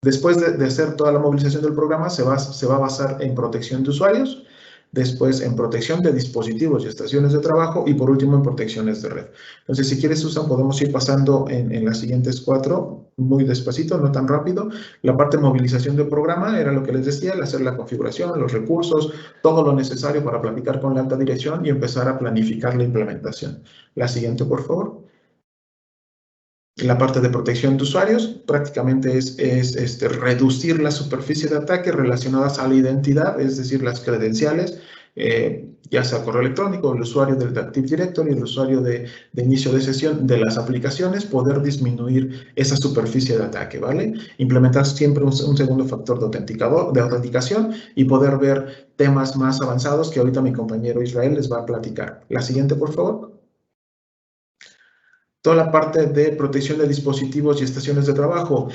Después de hacer toda la movilización del programa, se va a basar en protección de usuarios, después en protección de dispositivos y estaciones de trabajo y por último en protecciones de red. Entonces, si quieres, Susan, podemos ir pasando en las siguientes cuatro, muy despacito, no tan rápido. La parte de movilización del programa era lo que les decía, el hacer la configuración, los recursos, todo lo necesario para platicar con la alta dirección y empezar a planificar la implementación. La siguiente, por favor. La parte de protección de usuarios prácticamente es reducir la superficie de ataque relacionadas a la identidad, es decir, las credenciales, ya sea correo electrónico, el usuario del Active Directory, el usuario de inicio de sesión de las aplicaciones, poder disminuir esa superficie de ataque, ¿vale? Implementar siempre un segundo factor de autenticación y poder ver temas más avanzados que ahorita mi compañero Israel les va a platicar. La siguiente, por favor. toda la parte de protección de dispositivos y estaciones de trabajo.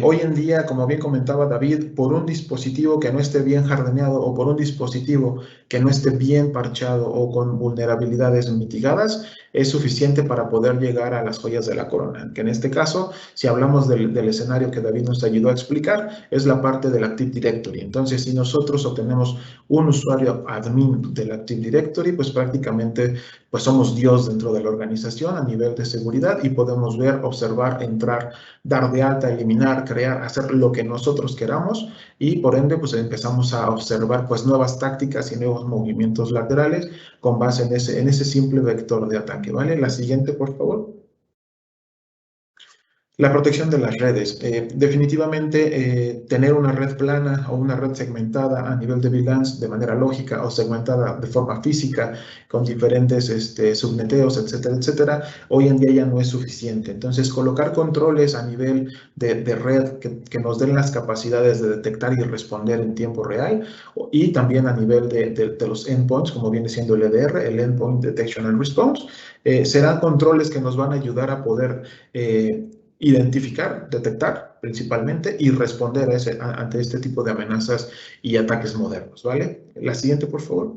Hoy en día, como bien comentaba David, por un dispositivo que no esté bien hardeneado o por un dispositivo que no esté bien parchado o con vulnerabilidades mitigadas, es suficiente para poder llegar a las joyas de la corona, que en este caso, si hablamos del escenario que David nos ayudó a explicar, es la parte del Active Directory. Entonces, si nosotros obtenemos un usuario admin del Active Directory, pues prácticamente pues somos Dios dentro de la organización a nivel de seguridad y podemos ver, observar, entrar, dar de alta, eliminar, crear, hacer lo que nosotros queramos y por ende pues empezamos a observar pues nuevas tácticas y nuevos movimientos laterales con base en ese simple vector de ataque, ¿vale? La siguiente, por favor. La protección de las redes. Definitivamente tener una red plana o una red segmentada a nivel de VLANs de manera lógica o segmentada de forma física con diferentes subneteos, etcétera, etcétera, hoy en día ya no es suficiente. Entonces, colocar controles a nivel de red que nos den las capacidades de detectar y responder en tiempo real y también a nivel de los endpoints, como viene siendo el EDR, el Endpoint Detection and Response, serán controles que nos van a ayudar a poder identificar, detectar principalmente y responder ante este tipo de amenazas y ataques modernos, ¿vale? La siguiente, por favor.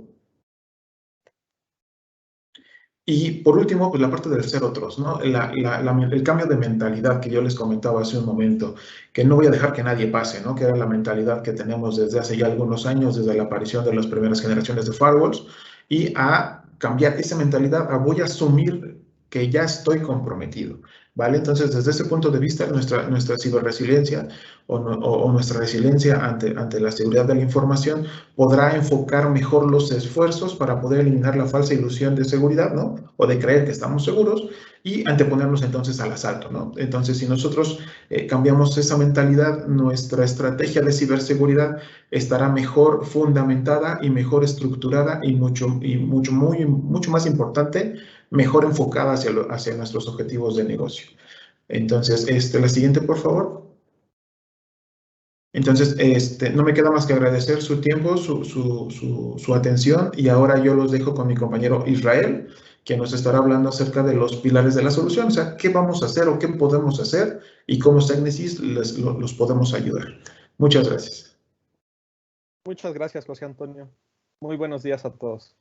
Y por último, pues la parte del Zero Trust, ¿no? El cambio de mentalidad que yo les comentaba hace un momento, que no voy a dejar que nadie pase, ¿no? Que era la mentalidad que tenemos desde hace ya algunos años, desde la aparición de las primeras generaciones de firewalls, y a cambiar esa mentalidad a voy a asumir que ya estoy comprometido, ¿vale? Entonces, desde ese punto de vista, nuestra ciberresiliencia o nuestra resiliencia ante la seguridad de la información podrá enfocar mejor los esfuerzos para poder eliminar la falsa ilusión de seguridad, ¿no? O de creer que estamos seguros y anteponernos entonces al asalto, ¿no? Entonces, si nosotros cambiamos esa mentalidad, nuestra estrategia de ciberseguridad estará mejor fundamentada y mejor estructurada y mucho más importante, mejor enfocada hacia nuestros objetivos de negocio. Entonces, la siguiente, por favor. Entonces, no me queda más que agradecer su tiempo, su atención y ahora yo los dejo con mi compañero Israel, que nos estará hablando acerca de los pilares de la solución, o sea, qué vamos a hacer o qué podemos hacer y cómo Technisys los podemos ayudar. Muchas gracias. Muchas gracias, José Antonio. Muy buenos días a todos.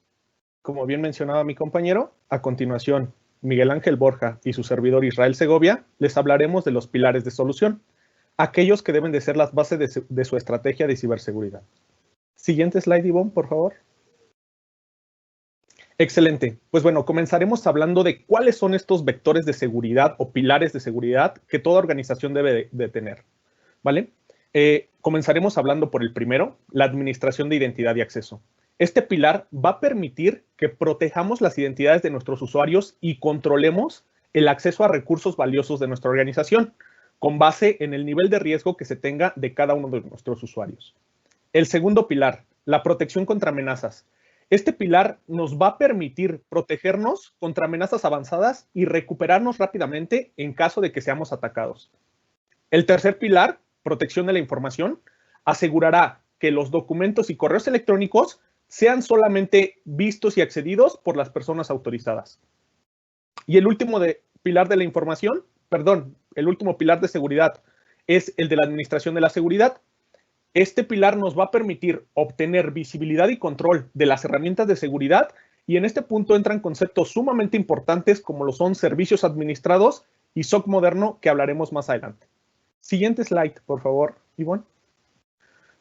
Como bien mencionaba mi compañero, a continuación, Miguel Ángel Borja y su servidor Israel Segovia les hablaremos de los pilares de solución, aquellos que deben de ser las bases de su estrategia de ciberseguridad. Siguiente slide, Ivonne, por favor. Excelente. Pues bueno, comenzaremos hablando de cuáles son estos vectores de seguridad o pilares de seguridad que toda organización debe de tener, ¿vale? Comenzaremos hablando por el primero, la administración de identidad y acceso. Este pilar va a permitir que protejamos las identidades de nuestros usuarios y controlemos el acceso a recursos valiosos de nuestra organización, con base en el nivel de riesgo que se tenga de cada uno de nuestros usuarios. El segundo pilar, la protección contra amenazas. Este pilar nos va a permitir protegernos contra amenazas avanzadas y recuperarnos rápidamente en caso de que seamos atacados. El tercer pilar, protección de la información, asegurará que los documentos y correos electrónicos sean solamente vistos y accedidos por las personas autorizadas. Y el último pilar de la información, el último pilar de seguridad es el de la administración de la seguridad. Este pilar nos va a permitir obtener visibilidad y control de las herramientas de seguridad y en este punto entran conceptos sumamente importantes como lo son servicios administrados y SOC moderno que hablaremos más adelante. Siguiente slide, por favor, Ivonne.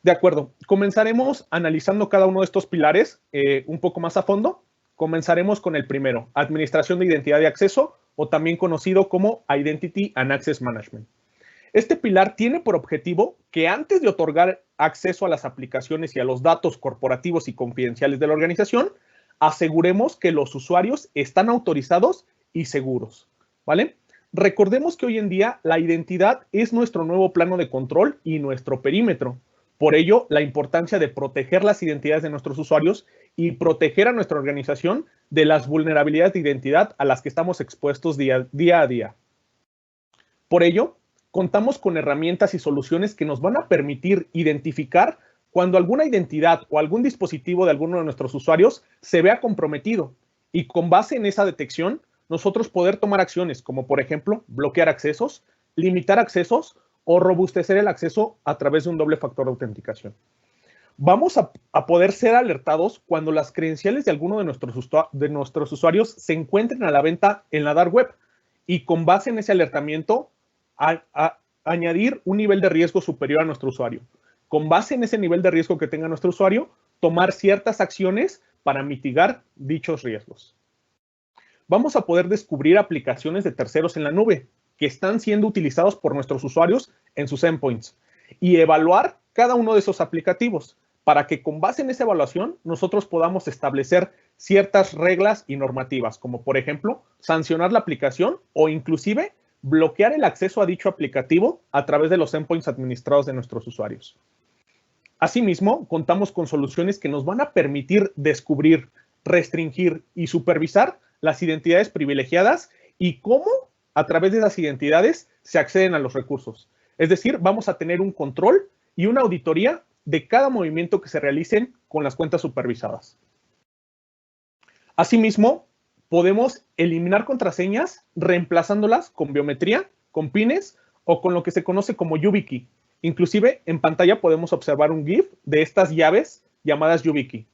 De acuerdo, comenzaremos analizando cada uno de estos pilares un poco más a fondo. Comenzaremos con el primero, administración de identidad y acceso, o también conocido como Identity and Access Management. Este pilar tiene por objetivo que antes de otorgar acceso a las aplicaciones y a los datos corporativos y confidenciales de la organización, aseguremos que los usuarios están autorizados y seguros, ¿vale? Recordemos que hoy en día la identidad es nuestro nuevo plano de control y nuestro perímetro. Por ello, la importancia de proteger las identidades de nuestros usuarios y proteger a nuestra organización de las vulnerabilidades de identidad a las que estamos expuestos día a día. Por ello, contamos con herramientas y soluciones que nos van a permitir identificar cuando alguna identidad o algún dispositivo de alguno de nuestros usuarios se vea comprometido y con base en esa detección nosotros poder tomar acciones como, por ejemplo, bloquear accesos, limitar accesos o robustecer el acceso a través de un doble factor de autenticación. Vamos a poder ser alertados cuando las credenciales de alguno de nuestros usuarios se encuentren a la venta en la dark web y con base en ese alertamiento añadir un nivel de riesgo superior a nuestro usuario. Con base en ese nivel de riesgo que tenga nuestro usuario, tomar ciertas acciones para mitigar dichos riesgos. Vamos a poder descubrir aplicaciones de terceros en la nube que están siendo utilizados por nuestros usuarios en sus endpoints y evaluar cada uno de esos aplicativos para que con base en esa evaluación nosotros podamos establecer ciertas reglas y normativas, como por ejemplo sancionar la aplicación o inclusive bloquear el acceso a dicho aplicativo a través de los endpoints administrados de nuestros usuarios. Asimismo, contamos con soluciones que nos van a permitir descubrir, restringir y supervisar las identidades privilegiadas y cómo a través de esas identidades se acceden a los recursos. Es decir, vamos a tener un control y una auditoría de cada movimiento que se realicen con las cuentas supervisadas. Asimismo, podemos eliminar contraseñas reemplazándolas con biometría, con pines o con lo que se conoce como YubiKey. Inclusive en pantalla podemos observar un GIF de estas llaves llamadas YubiKey.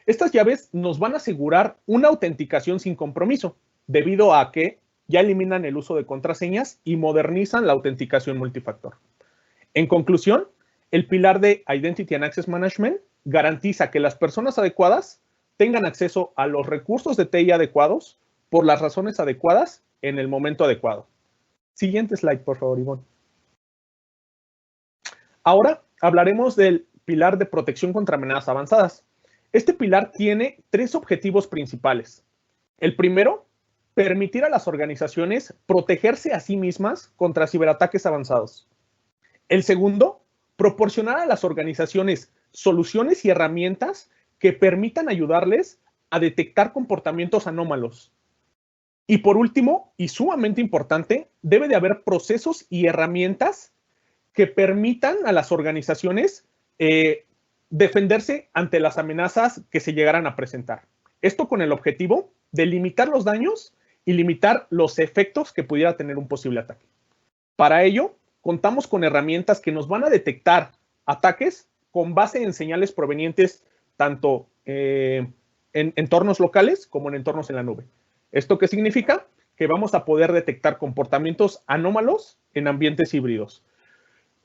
Estas llaves nos van a asegurar una autenticación sin compromiso, debido a que ya eliminan el uso de contraseñas y modernizan la autenticación multifactor. En conclusión, el pilar de Identity and Access Management garantiza que las personas adecuadas tengan acceso a los recursos de TI adecuados por las razones adecuadas en el momento adecuado. Siguiente slide, por favor, Ivonne. Ahora hablaremos del pilar de protección contra amenazas avanzadas. Este pilar tiene 3 objetivos principales. El primero, permitir a las organizaciones protegerse a sí mismas contra ciberataques avanzados. El segundo, proporcionar a las organizaciones soluciones y herramientas que permitan ayudarles a detectar comportamientos anómalos. Y por último, y sumamente importante, debe de haber procesos y herramientas que permitan a las organizaciones defenderse ante las amenazas que se llegaran a presentar. Esto con el objetivo de limitar los daños y limitar los efectos que pudiera tener un posible ataque. Para ello, contamos con herramientas que nos van a detectar ataques con base en señales provenientes tanto en entornos locales como en entornos en la nube. ¿Esto qué significa? Que vamos a poder detectar comportamientos anómalos en ambientes híbridos.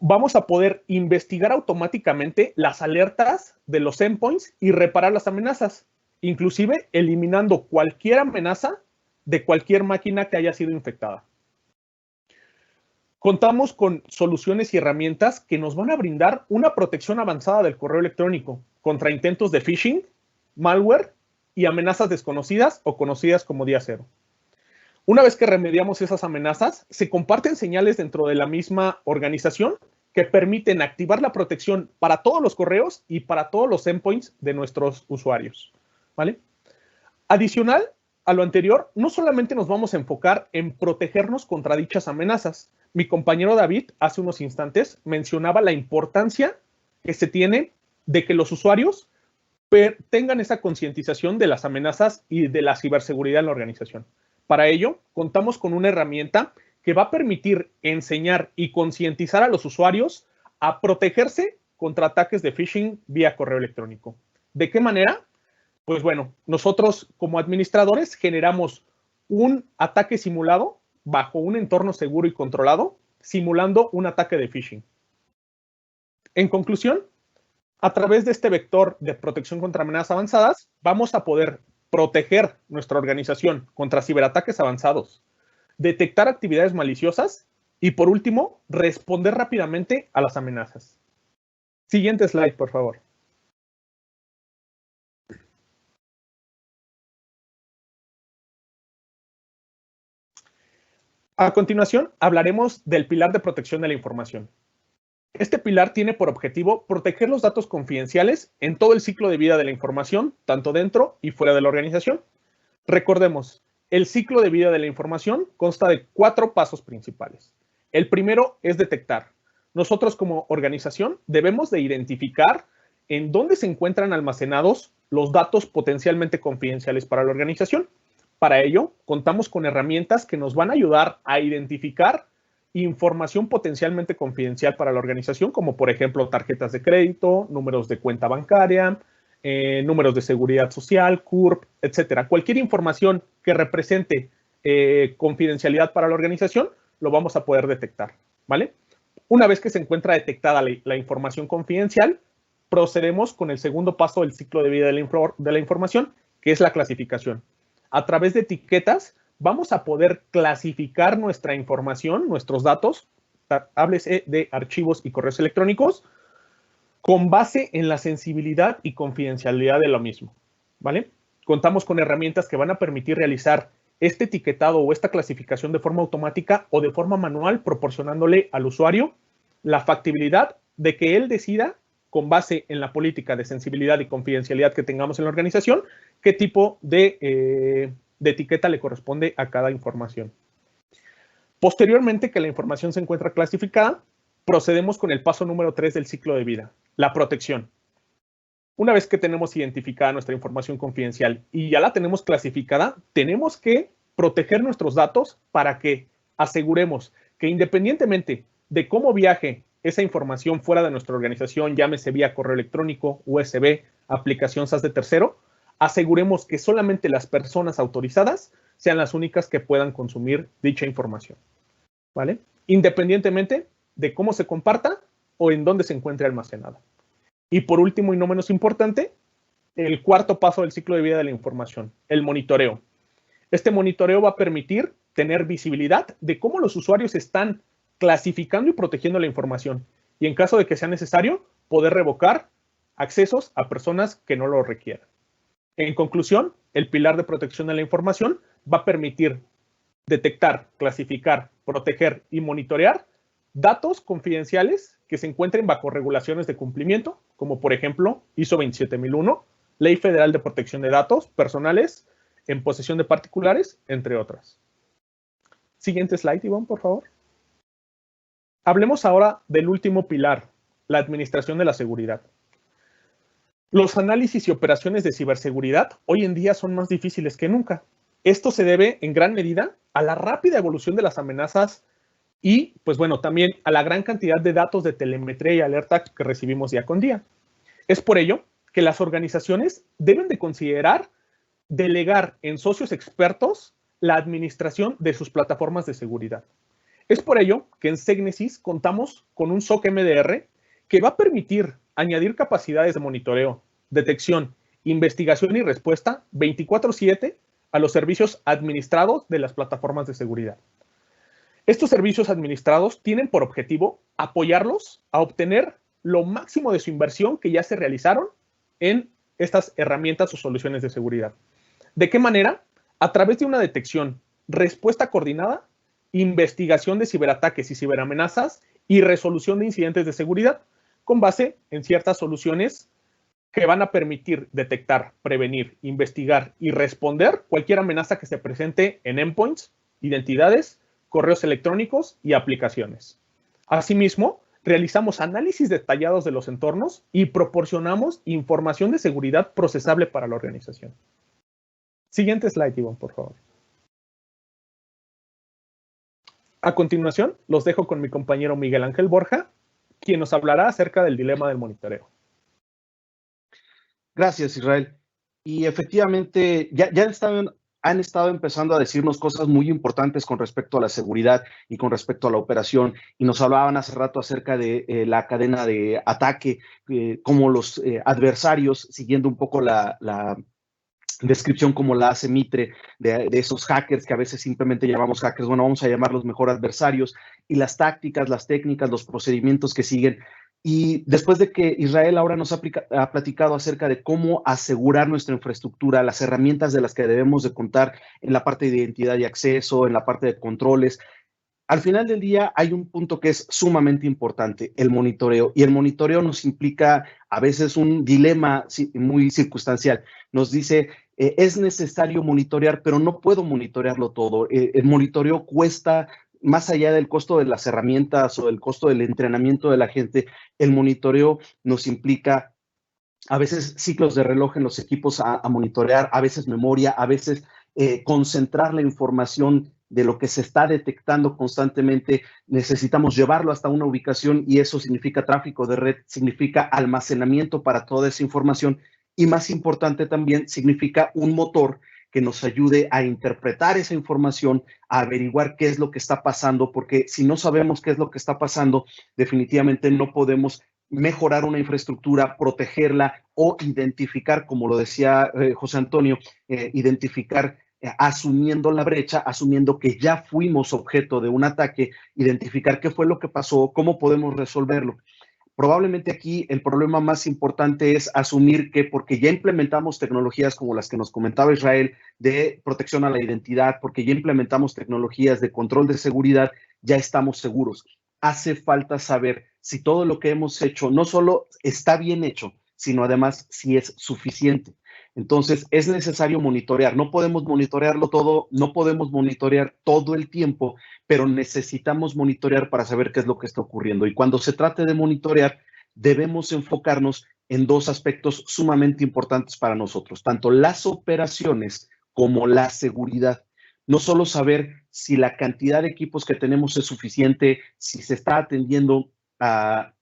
Vamos a poder investigar automáticamente las alertas de los endpoints y reparar las amenazas, inclusive eliminando cualquier amenaza de cualquier máquina que haya sido infectada. Contamos con soluciones y herramientas que nos van a brindar una protección avanzada del correo electrónico contra intentos de phishing, malware y amenazas desconocidas o conocidas como día cero. Una vez que remediamos esas amenazas, se comparten señales dentro de la misma organización que permiten activar la protección para todos los correos y para todos los endpoints de nuestros usuarios, ¿vale? Adicional a lo anterior, no solamente nos vamos a enfocar en protegernos contra dichas amenazas. Mi compañero David, hace unos instantes, mencionaba la importancia que se tiene de que los usuarios tengan esa concientización de las amenazas y de la ciberseguridad en la organización. Para ello, contamos con una herramienta que va a permitir enseñar y concientizar a los usuarios a protegerse contra ataques de phishing vía correo electrónico. ¿De qué manera? Pues bueno, nosotros como administradores generamos un ataque simulado bajo un entorno seguro y controlado, simulando un ataque de phishing. En conclusión, a través de este vector de protección contra amenazas avanzadas, vamos a poder proteger nuestra organización contra ciberataques avanzados, detectar actividades maliciosas y, por último, responder rápidamente a las amenazas. Siguiente slide, por favor. A continuación, hablaremos del pilar de protección de la información. Este pilar tiene por objetivo proteger los datos confidenciales en todo el ciclo de vida de la información, tanto dentro y fuera de la organización. Recordemos, el ciclo de vida de la información consta de 4 pasos principales. El primero es detectar. Nosotros como organización debemos de identificar en dónde se encuentran almacenados los datos potencialmente confidenciales para la organización. Para ello, contamos con herramientas que nos van a ayudar a identificar información potencialmente confidencial para la organización, como por ejemplo tarjetas de crédito, números de cuenta bancaria, números de seguridad social, CURP, etcétera. Cualquier información que represente confidencialidad para la organización, lo vamos a poder detectar, ¿vale? Una vez que se encuentra detectada la información confidencial, procedemos con el segundo paso del ciclo de vida de la información, que es la clasificación. A través de etiquetas, vamos a poder clasificar nuestra información, nuestros datos, háblese de archivos y correos electrónicos, con base en la sensibilidad y confidencialidad de lo mismo, ¿vale? Contamos con herramientas que van a permitir realizar este etiquetado o esta clasificación de forma automática o de forma manual, proporcionándole al usuario la factibilidad de que él decida, con base en la política de sensibilidad y confidencialidad que tengamos en la organización, qué tipo de etiqueta le corresponde a cada información. Posteriormente que la información se encuentra clasificada, procedemos con el paso número 3 del ciclo de vida, la protección. Una vez que tenemos identificada nuestra información confidencial y ya la tenemos clasificada, tenemos que proteger nuestros datos para que aseguremos que independientemente de cómo viaje esa información fuera de nuestra organización, llámese vía correo electrónico, USB, aplicación SaaS de tercero, aseguremos que solamente las personas autorizadas sean las únicas que puedan consumir dicha información, ¿vale? Independientemente de cómo se comparta o en dónde se encuentre almacenada. Y por último y no menos importante, el cuarto paso del ciclo de vida de la información, el monitoreo. Este monitoreo va a permitir tener visibilidad de cómo los usuarios están clasificando y protegiendo la información y en caso de que sea necesario, poder revocar accesos a personas que no lo requieran. En conclusión, el pilar de protección de la información va a permitir detectar, clasificar, proteger y monitorear datos confidenciales que se encuentren bajo regulaciones de cumplimiento, como por ejemplo ISO 27001, Ley Federal de Protección de Datos Personales en posesión de particulares, entre otras. Siguiente slide, Iván, por favor. Hablemos ahora del último pilar, la administración de la seguridad. Los análisis y operaciones de ciberseguridad hoy en día son más difíciles que nunca. Esto se debe en gran medida a la rápida evolución de las amenazas y, pues bueno, también a la gran cantidad de datos de telemetría y alerta que recibimos día con día. Es por ello que las organizaciones deben de considerar delegar en socios expertos la administración de sus plataformas de seguridad. Es por ello que en Segnesis contamos con un SOC MDR que va a permitir añadir capacidades de monitoreo, detección, investigación y respuesta 24/7 a los servicios administrados de las plataformas de seguridad. Estos servicios administrados tienen por objetivo apoyarlos a obtener lo máximo de su inversión que ya se realizaron en estas herramientas o soluciones de seguridad. ¿De qué manera? A través de una detección, respuesta coordinada, investigación de ciberataques y ciberamenazas y resolución de incidentes de seguridad con base en ciertas soluciones que van a permitir detectar, prevenir, investigar y responder cualquier amenaza que se presente en endpoints, identidades, correos electrónicos y aplicaciones. Asimismo, realizamos análisis detallados de los entornos y proporcionamos información de seguridad procesable para la organización. Siguiente slide, Iván, por favor. A continuación, los dejo con mi compañero Miguel Ángel Borja, quien nos hablará acerca del dilema del monitoreo. Gracias, Israel. Y efectivamente, han estado empezando a decirnos cosas muy importantes con respecto a la seguridad y con respecto a la operación. Y nos hablaban hace rato acerca de la cadena de ataque, como los adversarios, siguiendo un poco la descripción como la hace Mitre de esos hackers que a veces simplemente llamamos hackers, bueno, vamos a llamarlos mejor adversarios, y las tácticas, las técnicas, los procedimientos que siguen. Y después de que Israel ahora nos ha platicado acerca de cómo asegurar nuestra infraestructura, las herramientas de las que debemos de contar en la parte de identidad y acceso, en la parte de controles, al final del día hay un punto que es sumamente importante, el monitoreo. Y el monitoreo nos implica a veces un dilema muy circunstancial. Nos dice, es necesario monitorear, pero no puedo monitorearlo todo. El monitoreo cuesta, más allá del costo de las herramientas o del costo del entrenamiento de la gente, el monitoreo nos implica a veces ciclos de reloj en los equipos a monitorear, a veces memoria, a veces concentrar la información de lo que se está detectando constantemente, necesitamos llevarlo hasta una ubicación y eso significa tráfico de red, significa almacenamiento para toda esa información y más importante también significa un motor que nos ayude a interpretar esa información, a averiguar qué es lo que está pasando, porque si no sabemos qué es lo que está pasando, definitivamente no podemos mejorar una infraestructura, protegerla o identificar, como lo decía José Antonio, identificar asumiendo la brecha, asumiendo que ya fuimos objeto de un ataque, identificar qué fue lo que pasó, cómo podemos resolverlo. Probablemente aquí el problema más importante es asumir que porque ya implementamos tecnologías como las que nos comentaba Israel de protección a la identidad, porque ya implementamos tecnologías de control de seguridad, ya estamos seguros. Hace falta saber si todo lo que hemos hecho no solo está bien hecho, sino además si es suficiente. Entonces, es necesario monitorear. No podemos monitorearlo todo, no podemos monitorear todo el tiempo, pero necesitamos monitorear para saber qué es lo que está ocurriendo. Y cuando se trate de monitorear, debemos enfocarnos en dos aspectos sumamente importantes para nosotros, tanto las operaciones como la seguridad. No solo saber si la cantidad de equipos que tenemos es suficiente, si se está atendiendo a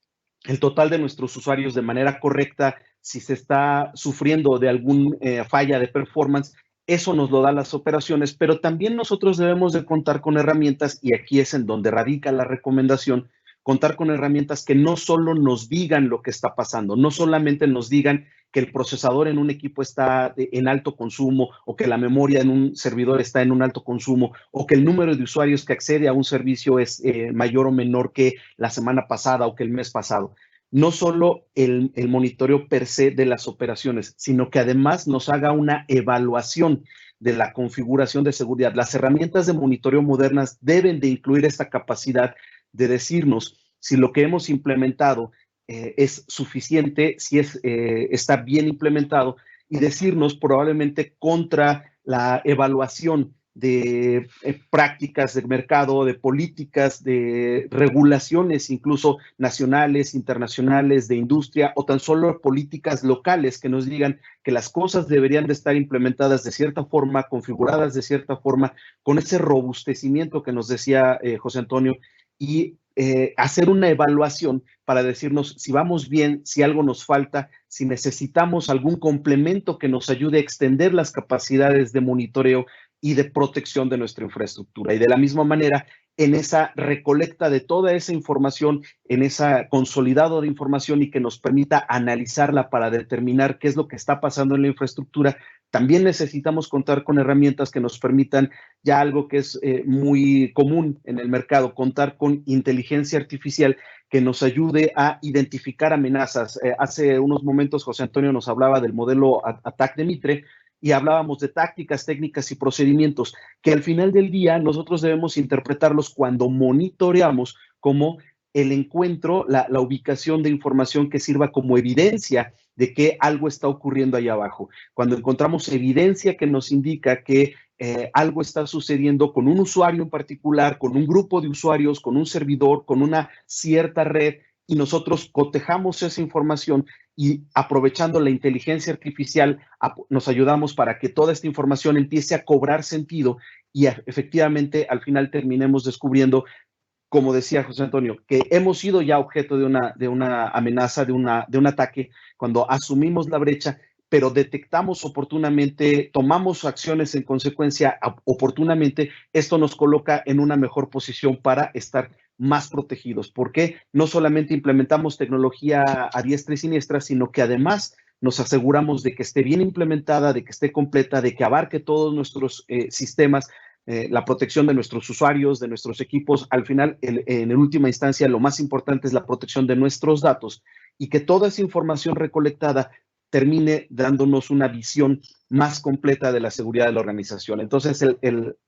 el total de nuestros usuarios de manera correcta, si se está sufriendo de alguna falla de performance, eso nos lo dan las operaciones, pero también nosotros debemos de contar con herramientas, y aquí es en donde radica la recomendación, contar con herramientas que no solo nos digan lo que está pasando, no solamente nos digan que el procesador en un equipo está en alto consumo o que la memoria en un servidor está en un alto consumo o que el número de usuarios que accede a un servicio es mayor o menor que la semana pasada o que el mes pasado. No solo el monitoreo per se de las operaciones, sino que además nos haga una evaluación de la configuración de seguridad. Las herramientas de monitoreo modernas deben de incluir esta capacidad de decirnos si lo que hemos implementado es suficiente, si está bien implementado y decirnos probablemente contra la evaluación de prácticas de mercado, de políticas, de regulaciones, incluso nacionales, internacionales, de industria, o tan solo políticas locales que nos digan que las cosas deberían de estar implementadas de cierta forma, configuradas de cierta forma, con ese robustecimiento que nos decía José Antonio, y hacer una evaluación para decirnos si vamos bien, si algo nos falta, si necesitamos algún complemento que nos ayude a extender las capacidades de monitoreo y de protección de nuestra infraestructura. Y de la misma manera, en esa recolecta de toda esa información, en esa consolidado de información y que nos permita analizarla para determinar qué es lo que está pasando en la infraestructura, también necesitamos contar con herramientas que nos permitan ya algo que es muy común en el mercado, contar con inteligencia artificial que nos ayude a identificar amenazas. Hace unos momentos José Antonio nos hablaba del modelo ATT&CK de Mitre, y hablábamos de tácticas, técnicas y procedimientos que al final del día nosotros debemos interpretarlos cuando monitoreamos como el encuentro, la ubicación de información que sirva como evidencia de que algo está ocurriendo ahí abajo. Cuando encontramos evidencia que nos indica que algo está sucediendo con un usuario en particular, con un grupo de usuarios, con un servidor, con una cierta red, y nosotros cotejamos esa información y aprovechando la inteligencia artificial nos ayudamos para que toda esta información empiece a cobrar sentido y efectivamente al final terminemos descubriendo, como decía José Antonio, que hemos sido ya objeto de una amenaza, de un ataque, cuando asumimos la brecha, pero detectamos oportunamente, tomamos acciones en consecuencia oportunamente, esto nos coloca en una mejor posición para estar más protegidos, porque no solamente implementamos tecnología a diestra y siniestra, sino que además nos aseguramos de que esté bien implementada, de que esté completa, de que abarque todos nuestros sistemas, la protección de nuestros usuarios, de nuestros equipos. Al final, en última instancia, lo más importante es la protección de nuestros datos y que toda esa información recolectada termine dándonos una visión más completa de la seguridad de la organización. Entonces,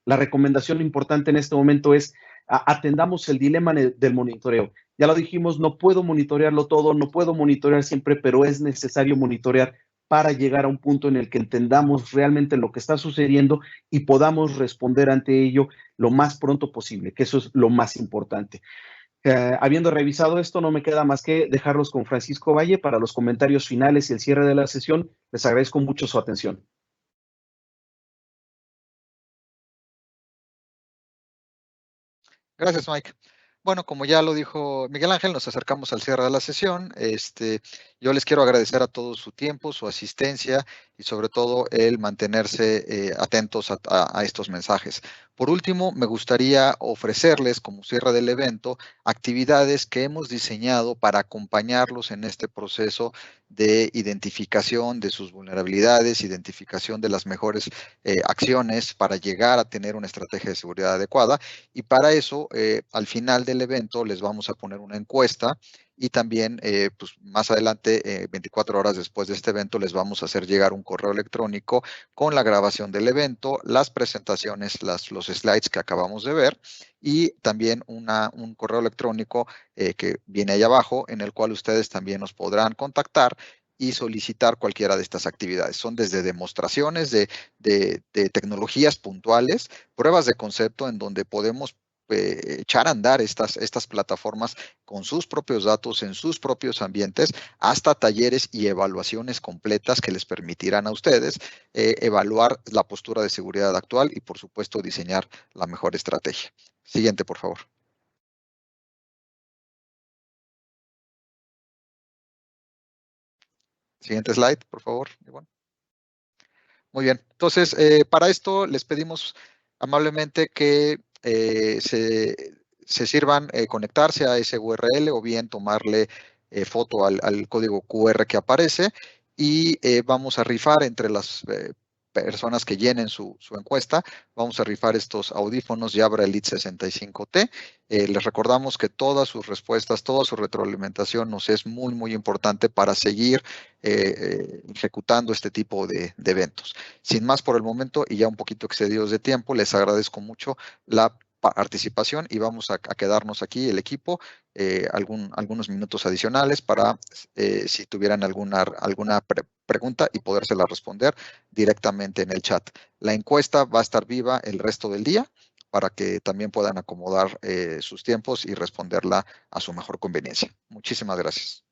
la recomendación importante en este momento es atendamos el dilema del monitoreo. Ya lo dijimos, no puedo monitorearlo todo, no puedo monitorear siempre, pero es necesario monitorear para llegar a un punto en el que entendamos realmente lo que está sucediendo y podamos responder ante ello lo más pronto posible, que eso es lo más importante. Habiendo revisado esto, no me queda más que dejarlos con Francisco Valle para los comentarios finales y el cierre de la sesión. Les agradezco mucho su atención. Gracias, Mike. Bueno, como ya lo dijo Miguel Ángel, nos acercamos al cierre de la sesión. Yo les quiero agradecer a todos su tiempo, su asistencia y sobre todo el mantenerse atentos a estos mensajes. Por último, me gustaría ofrecerles como cierre del evento actividades que hemos diseñado para acompañarlos en este proceso de identificación de sus vulnerabilidades, identificación de las mejores acciones para llegar a tener una estrategia de seguridad adecuada. Y para eso, al final del evento, les vamos a poner una encuesta y también, pues más adelante, 24 horas después de este evento, les vamos a hacer llegar un correo electrónico con la grabación del evento, las presentaciones, los slides que acabamos de ver y también un correo electrónico que viene ahí abajo, en el cual ustedes también nos podrán contactar y solicitar cualquiera de estas actividades. Son desde demostraciones de tecnologías puntuales, pruebas de concepto en donde podemos echar a andar estas plataformas con sus propios datos en sus propios ambientes, hasta talleres y evaluaciones completas que les permitirán a ustedes evaluar la postura de seguridad actual y, por supuesto, diseñar la mejor estrategia. Siguiente, por favor. Siguiente slide, por favor. Ivonne. Muy bien. Entonces, para esto les pedimos amablemente que se sirvan conectarse a ese URL o bien tomarle foto al código QR que aparece y vamos a rifar entre las personas que llenen su encuesta. Vamos a rifar estos audífonos Jabra Elite 65T. Les recordamos que todas sus respuestas, toda su retroalimentación nos es muy, muy importante para seguir ejecutando este tipo de eventos. Sin más por el momento y ya un poquito excedidos de tiempo, les agradezco mucho la participación y vamos a quedarnos aquí el equipo algunos minutos adicionales para si tuvieran alguna pregunta y podérsela responder directamente en el chat. La encuesta va a estar viva el resto del día para que también puedan acomodar sus tiempos y responderla a su mejor conveniencia. Muchísimas gracias.